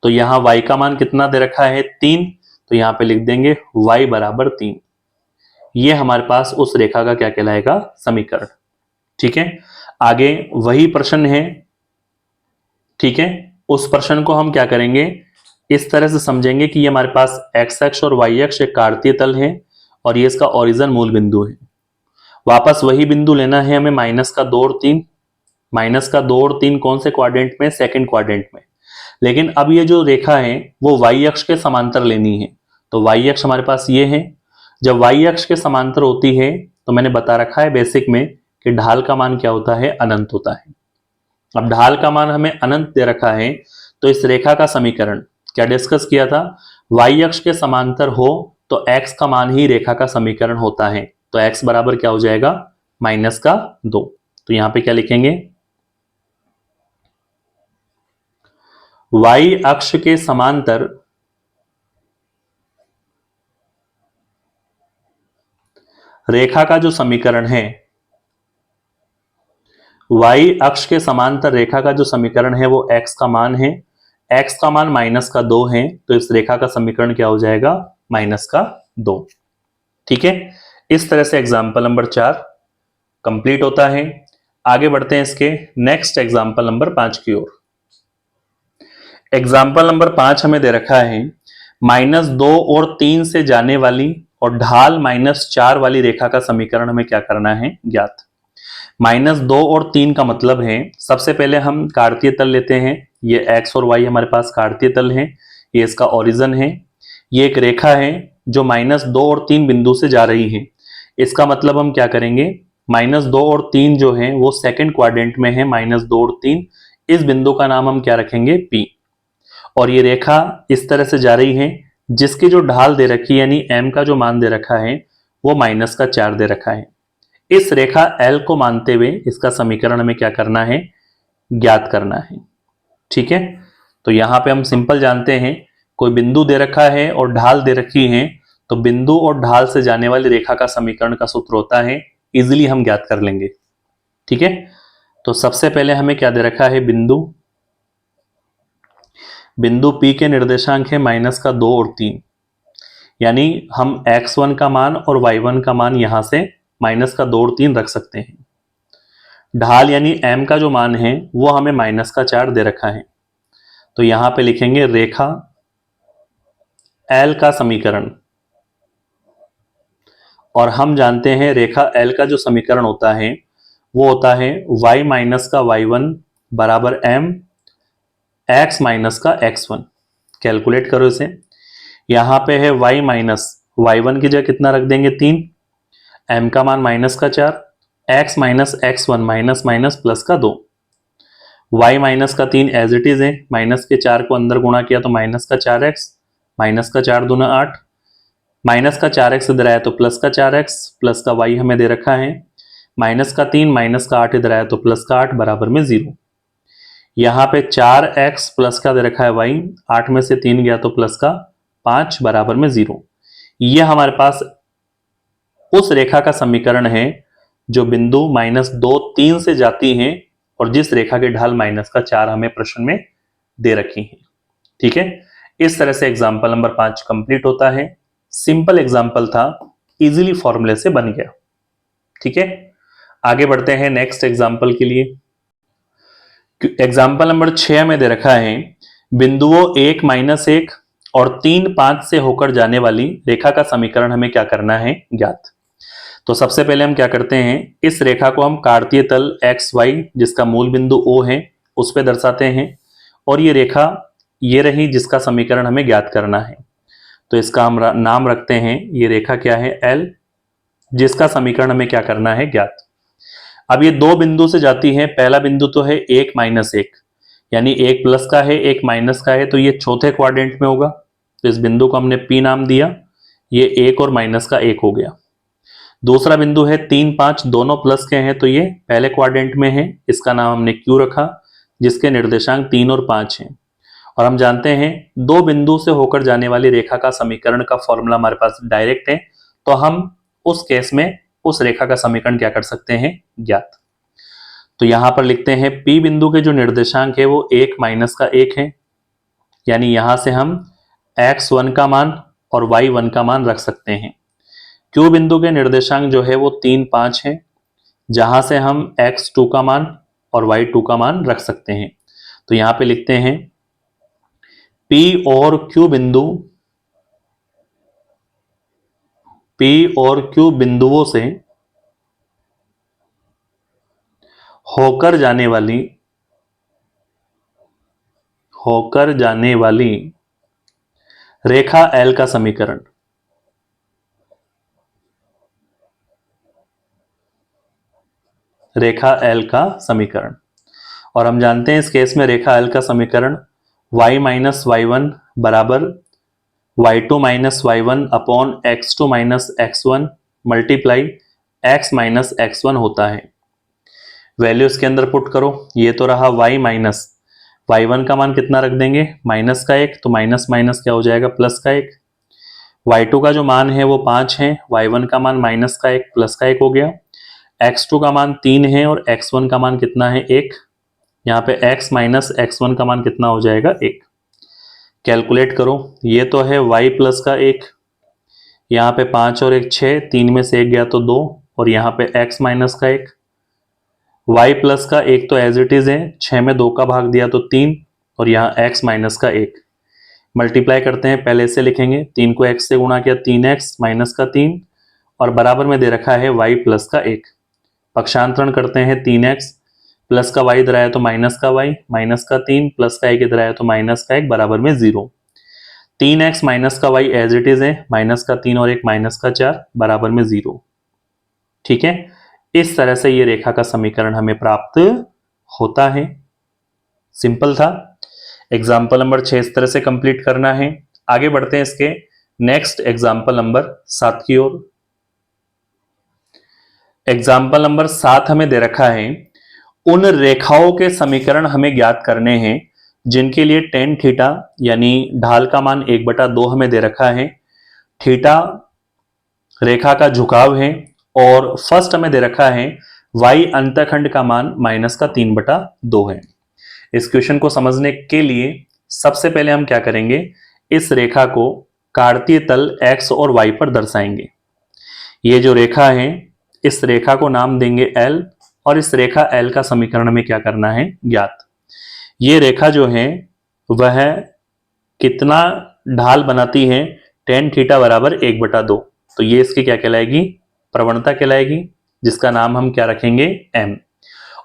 तो यहां y का मान कितना दे रखा है, 3। तो यहां पे लिख देंगे y बराबर 3। ये हमारे पास उस रेखा का क्या कहलाएगा, समीकरण। ठीक है, आगे वही प्रश्न है। ठीक है, उस प्रश्न को हम क्या करेंगे, इस तरह से समझेंगे कि ये हमारे पास एक्स अक्ष और वाई अक्ष एक कार्तीय तल है और ये इसका ओरिजिन मूल बिंदु है। वापस वही बिंदु लेना है हमें, -2 और 3। -2 और 3 कौन से क्वाड्रेंट में, सेकंड क्वाड्रेंट में। लेकिन अब ये जो रेखा है वो वाई अक्ष के समांतर लेनी है। तो वाई अक्ष हमारे पास ये है। जब वाई अक्ष के समांतर होती है तो मैंने बता रखा है बेसिक में कि ढाल का मान क्या होता है, अनंत होता है। अब ढाल का मान हमें अनंत दे रखा है, तो इस रेखा का समीकरण क्या डिस्कस किया था, वाई अक्ष के समांतर हो तो x का मान ही रेखा का समीकरण होता है। तो x बराबर क्या हो जाएगा, -2। तो यहां पे क्या लिखेंगे, y अक्ष के समांतर रेखा का जो समीकरण है, y अक्ष के समांतर रेखा का जो समीकरण है वो x का मान है। x का मान -2 है, तो इस रेखा का समीकरण क्या हो जाएगा, -2। ठीक है, इस तरह से एग्जाम्पल नंबर 4 कंप्लीट होता है। आगे बढ़ते हैं इसके नेक्स्ट एग्जाम्पल नंबर 5 की ओर। एग्जाम्पल नंबर 5 हमें दे रखा है -2 और 3 से जाने वाली और ढाल -4 वाली रेखा का समीकरण हमें क्या करना है ज्ञात। -2 और 3 का मतलब है, सबसे पहले हम कार्तीय तल लेते हैं। ये x और y हमारे पास कार्तीय तल है, ये इसका ओरिजिन है। ये एक रेखा है जो -2 और 3 बिंदु से जा रही है। इसका मतलब हम क्या करेंगे, -2 और 3 जो है वो सेकंड क्वाड्रेंट में है। -2 और 3, इस बिंदु का नाम हम क्या रखेंगे, P। और ये रेखा इस तरह से जा रही है, जिसकी जो ढाल दे रखी है यानी m का जो मान दे रखा है वो -4 दे रखा है। इस रेखा L को मानते हुए इसका समीकरण हमें क्या करना है, ज्ञात करना है। ठीक है, तो यहां पे हम सिंपल जानते हैं, कोई बिंदु दे रखा है और ढाल दे रखी है, तो बिंदु और ढाल से जाने वाली रेखा का समीकरण का सूत्र होता है, इजिली हम ज्ञात कर लेंगे। ठीक है, तो सबसे पहले हमें क्या दे रखा है, बिंदु P के निर्देशांक है -2 और 3, यानी हम x1 का मान और y1 का मान यहां से -2 और 3 रख सकते हैं। ढाल यानी m का जो मान है वो हमें -4 दे रखा है। तो यहां पे लिखेंगे रेखा L का समीकरण, और हम जानते हैं रेखा L का जो समीकरण होता है वो होता है y माइनस का y1 बराबर m x माइनस का x1। कैलकुलेट करो इसे, यहां पे है y माइनस y1 की जगह कितना रख देंगे, 3, m का मान -4, x minus x1 minus minus plus का 2। y माइनस का 3 एज इट इज है, माइनस के 4 को अंदर गुणा किया तो माइनस का 4x, माइनस का 4 दूना 8, माइनस का 4x इधर आया तो प्लस का 4x, प्लस का y हमें दे रखा है, माइनस का 3 माइनस का 8 इधर आया तो प्लस का 8 बराबर में 0। यहाँ पे 4x प्लस का दे रखा है y, 8 में से 3 गया तो प्लस का 5 बराबर में 0। ये हमारे पास उस रेखा का समीकरण है जो बिंदु -2 3 से जाती है और जिस रेखा की ढाल -4 हमें प्रश्न में दे रखी है। ठीक है, इस तरह से एग्जाम्पल नंबर 5 कंप्लीट होता है। सिंपल एग्जाम्पल था, इजीली फॉर्मूले से बन गया। ठीक है, आगे बढ़ते हैं नेक्स्ट एग्जाम्पल के लिए। एग्जाम्पल नंबर 6 में दे रखा है बिंदुओं 1 -1 और 3 5 से होकर जाने वाली रेखा का समीकरण हमें क्या करना है ज्ञात। तो सबसे पहले हम क्या करते हैं, इस रेखा को हम कार्तीय तल XY जिसका मूल बिंदु O है उस पर दर्शाते हैं, और ये रेखा ये रही जिसका समीकरण हमें ज्ञात करना है। तो इसका हम नाम रखते हैं, ये रेखा क्या है L, जिसका समीकरण हमें क्या करना है ज्ञात। अब ये दो बिंदु से जाती है, पहला बिंदु तो है 1 -1, यानी एक प्लस का है एक माइनस का है, तो ये चौथे क्वाड्रेंट में होगा। तो इस बिंदु को हमने P नाम दिया, ये 1 और माइनस का 1 हो गया। दूसरा बिंदु है 3 5, दोनों प्लस के हैं तो ये पहले क्वाड्रेंट में है, इसका नाम हमने Q रखा, जिसके निर्देशांक 3 और 5 हैं। और हम जानते हैं दो बिंदु से होकर जाने वाली रेखा का समीकरण का फॉर्मूला हमारे पास डायरेक्ट है, तो हम उस केस में उस रेखा का समीकरण क्या कर सकते हैं ज्ञात। तो यहां पर लिखते हैं P बिंदु के जो निर्देशांक है वो 1 माइनस का 1 है, यानी यहां से हम x1 का मान और y1 का मान रख सकते हैं। Q बिंदु के निर्देशांक जो है वो 3 5 है, जहां से हम x2 का मान और y2 का मान रख सकते हैं। तो यहां पे लिखते हैं P और Q बिंदुओं से होकर जाने वाली रेखा L का समीकरण। रेखा L का समीकरण, और हम जानते हैं इस केस में रेखा L का समीकरण y माइनस y1 बराबर y2 minus y1 upon x2 minus x1 multiply x minus x1 होता है। वैल्यू इसके अंदर पुट करो, ये तो रहा y माइनस y1 का मान कितना रख देंगे माइनस का 1, तो माइनस माइनस क्या हो जाएगा प्लस का 1। y2 का जो मान है वो 5 है, y1 का मान माइनस का 1 प्लस का 1 हो गया। x2 का मान 3 है और x1 का मान कितना है 1, यहाँ पे x माइनस x1 का मान कितना हो जाएगा 1। कैलकुलेट करो, ये तो है y प्लस का 1, यहाँ पे 5 और 1 6, 3 में से 1 गया तो 2, और यहाँ पे x माइनस का 1, y प्लस का 1 तो एज इट इज है, 6 में 2 का भाग दिया तो 3, और यहाँ x माइनस का 1। मल्टीप्लाई करते हैं, पहले से लिखेंगे 3 को x से गुणा किया 3x माइनस का 3, और बराबर में दे रखा है y प्लस का 1। पक्षांतरण करते हैं 3x प्लस का y इधर आया तो माइनस का y, माइनस का 3 प्लस का 1 इधर आया तो माइनस का 1 बराबर में 0। 3x माइनस का y एज इट इज है, माइनस का 3 और 1 माइनस का 4 बराबर में 0। ठीक है, इस तरह से ये रेखा का समीकरण हमें प्राप्त होता है। सिंपल था। एग्जाम्पल नंबर 6 इस तरह से कंप्लीट करना है। आगे बढ़ते हैं इसके नेक्स्ट एग्जाम्पल नंबर 7 की ओर। एग्जाम्पल नंबर 7 हमें दे रखा है उन रेखाओं के समीकरण हमें ज्ञात करने हैं जिनके लिए टेन थीटा यानी ढाल का मान 1/2 हमें दे रखा है, थीटा रेखा का झुकाव है, और फर्स्ट हमें दे रखा है y अंतखंड का मान -3/2 है। इस क्वेश्चन को समझने के लिए सबसे पहले हम क्या करेंगे, इस रेखा को कार्तीय तल x और y पर दर्शाएंगे। ये जो रेखा है इस रेखा को नाम देंगे L, और इस रेखा L का समीकरण में क्या करना है ज्ञात। ये रेखा जो है वह कितना ढाल बनाती है, टेन थीटा बराबर 1/2। तो ये इसकी क्या कहलाएगी प्रवणता कहलाएगी, जिसका नाम हम क्या रखेंगे m।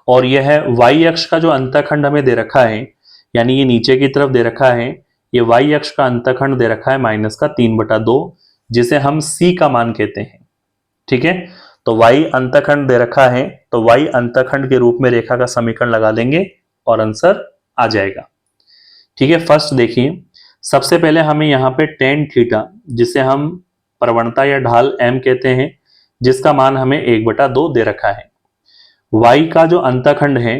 और यह y अक्ष का जो अंतखंड हमें दे रखा है, यानी ये नीचे की तरफ दे रखा है, ये y अक्ष का अंतखंड दे रखा है -3/2, जिसे हम c का मान कहते हैं। ठीक है, तो y अंतखंड दे रखा है, तो y अंतखंड के रूप में रेखा का समीकरण लगा देंगे और आंसर आ जाएगा। ठीक है, फर्स्ट देखिए, सबसे पहले हमें यहाँ पे टेन थीटा, जिसे हम प्रवणता या ढाल m कहते हैं, जिसका मान हमें 1/2 दे रखा है। y का जो अंतःखंड है,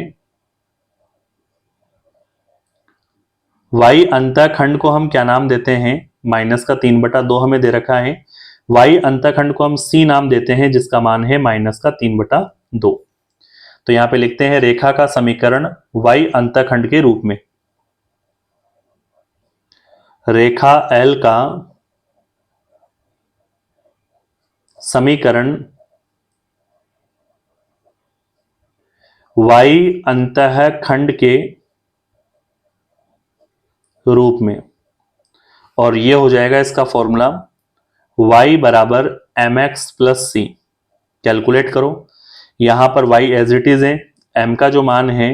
y अंतःखंड को हम क्या नाम देते हैं, -3/2 हमें दे रखा है। y अंतःखंड को हम c नाम देते हैं, जिसका मान है -3/2। तो यहां पे लिखते हैं रेखा का समीकरण y अंतःखंड के रूप में। रेखा L का समीकरण y अंतःखंड के रूप में, और ये हो जाएगा इसका फॉर्मूला y बराबर mx प्लस सी। कैलकुलेट करो, यहां पर y एज इट इज है, m का जो मान है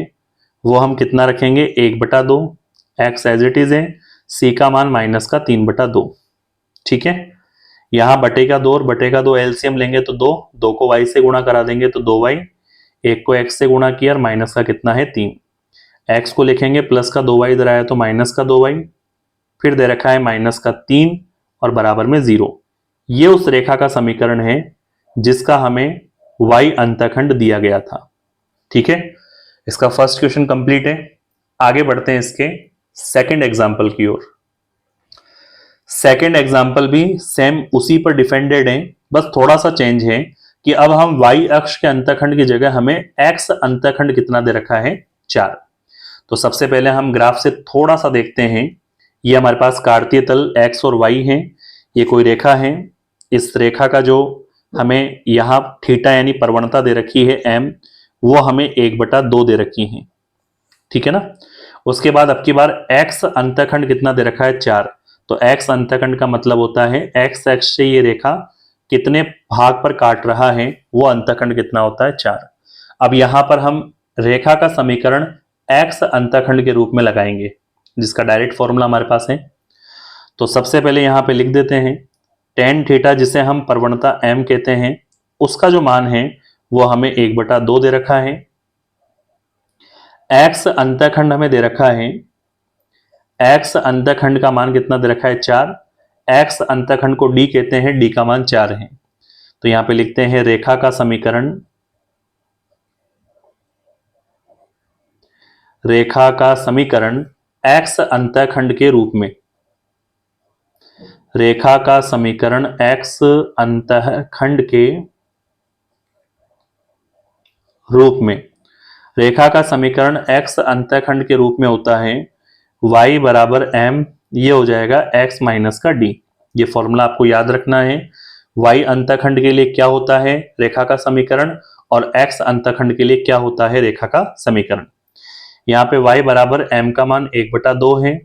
वो हम कितना रखेंगे 1/2, x एज इट इज है, c का मान -3/2। ठीक है, यहां बटे का 2 और बटे का 2 एलसीएम लेंगे तो 2, 2 को y से गुणा करा देंगे तो 2y, 1 को x से गुणा किया और माइनस का कितना है 3, x को लिखेंगे प्लस का 2y इधर आया तो माइनस का 2y, फिर दे रखा है -3 और बराबर में 0। ये उस रेखा का समीकरण है जिसका हमें y अंतःखंड दिया गया था। ठीक है, इसका फर्स्ट क्वेश्चन कंप्लीट है। आगे बढ़ते हैं इसके सेकंड एग्जांपल की ओर। सेकंड एग्जांपल भी सेम उसी पर डिपेंडेड है, बस थोड़ा सा चेंज है कि अब हम y अक्ष के अंतःखंड की जगह हमें x अंतःखंड कितना दे रखा है 4। तो सबसे पहले हम ग्राफ से थोड़ा सा देखते हैं। ये हमारे पास कार्तीय तल x और y है, ये कोई रेखा है, इस रेखा का जो हमें यहाँ थीटा यानी प्रवणता दे रखी है m, वो हमें 1/2 दे रखी है। ठीक है ना, उसके बाद अब की बार x अंतःखंड कितना दे रखा है 4। तो x अंतःखंड का मतलब होता है x अक्ष से ये रेखा कितने भाग पर काट रहा है, वो अंतःखंड कितना होता है 4। अब यहां पर हम रेखा का समीकरण x अंतःखंड के रूप में लगाएंगे, जिसका डायरेक्ट फॉर्मूला हमारे पास है। तो सबसे पहले यहां पे लिख देते हैं टेन थीटा, जिसे हम प्रवणता m कहते हैं, उसका जो मान है वो हमें 1/2 दे रखा है। x अंतःखंड हमें दे रखा है, x अंतःखंड का मान कितना दे रखा है 4। x अंतःखंड को d कहते हैं, d का मान 4 है। तो यहां पे लिखते हैं रेखा का समीकरण, रेखा का समीकरण x अंतःखंड के रूप में, रेखा का समीकरण x अंतःखंड के रूप में, रेखा का समीकरण x अंतःखंड के रूप में होता है y बराबर m, ये हो जाएगा x माइनस का d। ये फॉर्मूला आपको याद रखना है, y अंतःखंड के लिए क्या होता है रेखा का समीकरण, और x अंतःखंड के लिए क्या होता है रेखा का समीकरण। यहाँ पे y बराबर m का मान 1/2 है,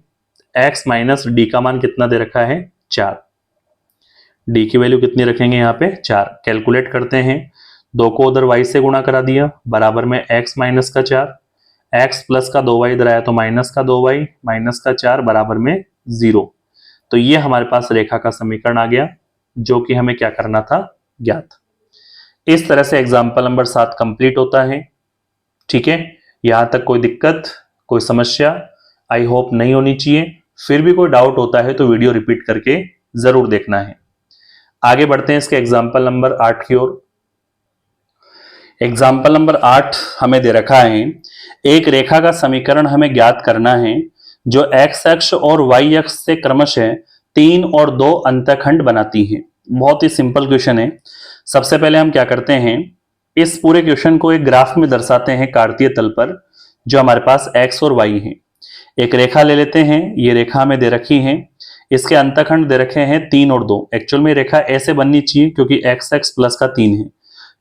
x माइनस d का मान कितना दे रखा है 4। d की वैल्यू कितनी रखेंगे यहाँ पे 4। कैलकुलेट करते हैं, 2 को उधर y से गुणा करा दिया, बराबर में x माइनस का 4, x प्लस का 2y इधर आया तो माइनस का 2y, माइनस का 4 बराबर में 0। तो ये हमारे पास रेखा का समीकरण आ गया, जो कि हमें क्या करना था ज्ञात। इस तरह से एग्जाम्पल नंबर 7 कंप्लीट होता है। ठीक है, यहां तक कोई दिक्कत, कोई समस्या आई होप नहीं होनी चाहिए। फिर भी कोई डाउट होता है तो वीडियो रिपीट करके जरूर देखना है। आगे बढ़ते हैं इसके एग्जाम्पल नंबर 8 की ओर। एग्जाम्पल नंबर 8 हमें दे रखा है, एक रेखा का समीकरण हमें ज्ञात करना है जो x अक्ष और y अक्ष से क्रमशः 3 और 2 अंतःखंड बनाती है। बहुत ही सिंपल क्वेश्चन है। सबसे पहले हम क्या करते हैं, इस पूरे क्वेश्चन को एक ग्राफ में दर्शाते हैं कार्तीय तल पर, जो हमारे पास x और y है। एक रेखा ले लेते हैं, ये रेखा हमें दे रखी है, इसके अंतःखंड दे रखे हैं 3 और 2। एक्चुअल में रेखा ऐसे बननी चाहिए क्योंकि x अक्ष प्लस का 3 है।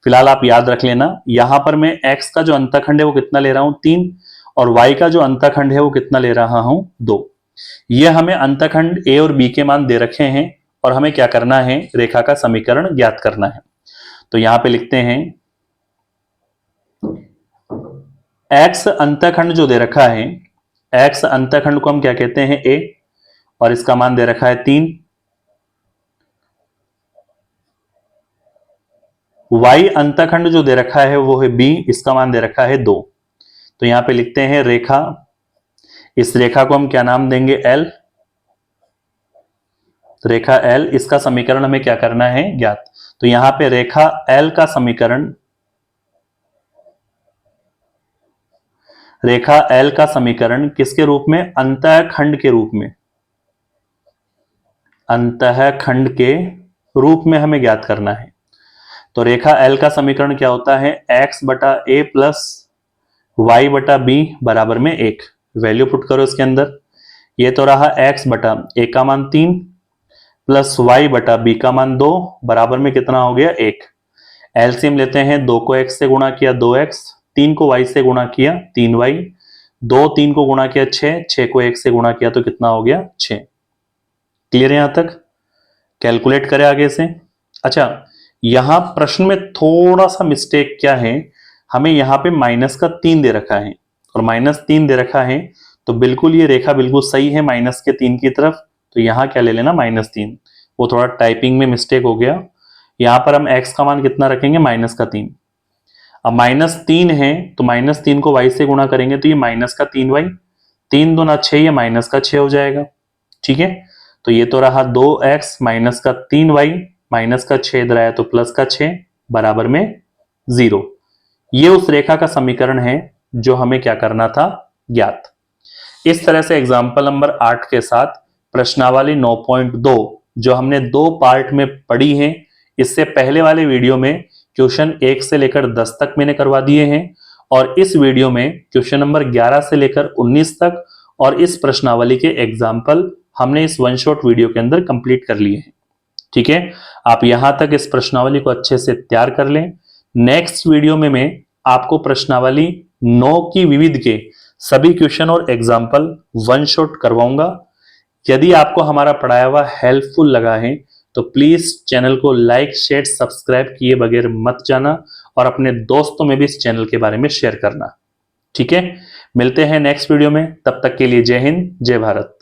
फिलहाल आप याद रख लेना, यहां पर मैं x का जो अंतःखंड है वो कितना ले रहा हूं 3, और y का जो अंतःखंड है वो कितना ले रहा हूं 2। ये हमें अंतःखंड a और b के मान दे रखे हैं, और हमें क्या करना है रेखा का समीकरण ज्ञात करना है। तो यहां पे लिखते हैं x अंतःखंड जो दे रखा है, x अंतःखंड को हम क्या कहते हैं a, और इसका मान दे रखा है 3। y अंतःखंड जो दे रखा है वो है b, इसका मान दे रखा है 2। तो यहां पे लिखते हैं रेखा, इस रेखा को हम क्या नाम देंगे, एल। रेखा एल, इसका समीकरण हमें क्या करना है, ज्ञात। तो यहां पे रेखा एल का समीकरण, रेखा एल का समीकरण किसके रूप में, अंतःखंड के रूप में, अंतःखंड के रूप में हमें ज्ञात करना है। तो रेखा एल का समीकरण क्या होता है, x बटा ए प्लस वाई बटा बी बराबर में 1। वैल्यू पुट करो इसके अंदर, ये तो रहा x बटा ए का मान 3 प्लस y बटा बी का मान 2 बराबर में कितना हो गया, 1। एलसीएम लेते हैं, 2 को x से गुणा किया 2x, 3 को y से गुणा किया 3y, 2 3 को गुणा किया 6, 6 को 1 से गुणा किया तो कितना हो गया, 6। क्लियर है यहां तक? कैलकुलेट करें आगे से। अच्छा, यहां प्रश्न में थोड़ा सा मिस्टेक क्या है, हमें यहां पे माइनस का 3 दे रखा है और -3 दे रखा है, तो बिल्कुल ये रेखा बिल्कुल सही है माइनस के 3 की तरफ। तो यहां क्या ले लेना, -3। वो थोड़ा टाइपिंग में मिस्टेक हो गया। यहां पर हम x का मान कितना रखेंगे, -3। अब -3 है तो -3 को y से गुणा करेंगे तो ये -3y, 3 दूना 6, ये -6 हो जाएगा। ठीक है, तो ये तो रहा 2x -3y -6 इधर आया तो +6 बराबर में 0। ये उस रेखा का समीकरण है जो हमें क्या करना था, ज्ञात। इस तरह से एग्जाम्पल नंबर 8 के साथ प्रश्नावली 9.2 जो हमने 2 पार्ट में पढ़ी है, इससे पहले वाले वीडियो में क्वेश्चन 1 से लेकर 10 तक मैंने करवा दिए हैं और इस वीडियो में क्वेश्चन नंबर 11 से लेकर 19 तक और इस प्रश्नावली के एग्जाम्पल हमने इस वन शॉट वीडियो के अंदर कंप्लीट कर लिए हैं। ठीक है, आप यहां तक इस प्रश्नावली को अच्छे से तैयार कर लें। नेक्स्ट वीडियो में मैं आपको प्रश्नावली 9 की विविध के सभी क्वेश्चन और एग्जाम्पल वन शॉट करवाऊंगा। यदि आपको हमारा पढ़ाया हुआ हेल्पफुल लगा है तो प्लीज चैनल को लाइक शेयर सब्सक्राइब किए बगैर मत जाना और अपने दोस्तों में भी इस चैनल के बारे में शेयर करना। ठीक है, मिलते हैं नेक्स्ट वीडियो में, तब तक के लिए जय हिंद जय भारत।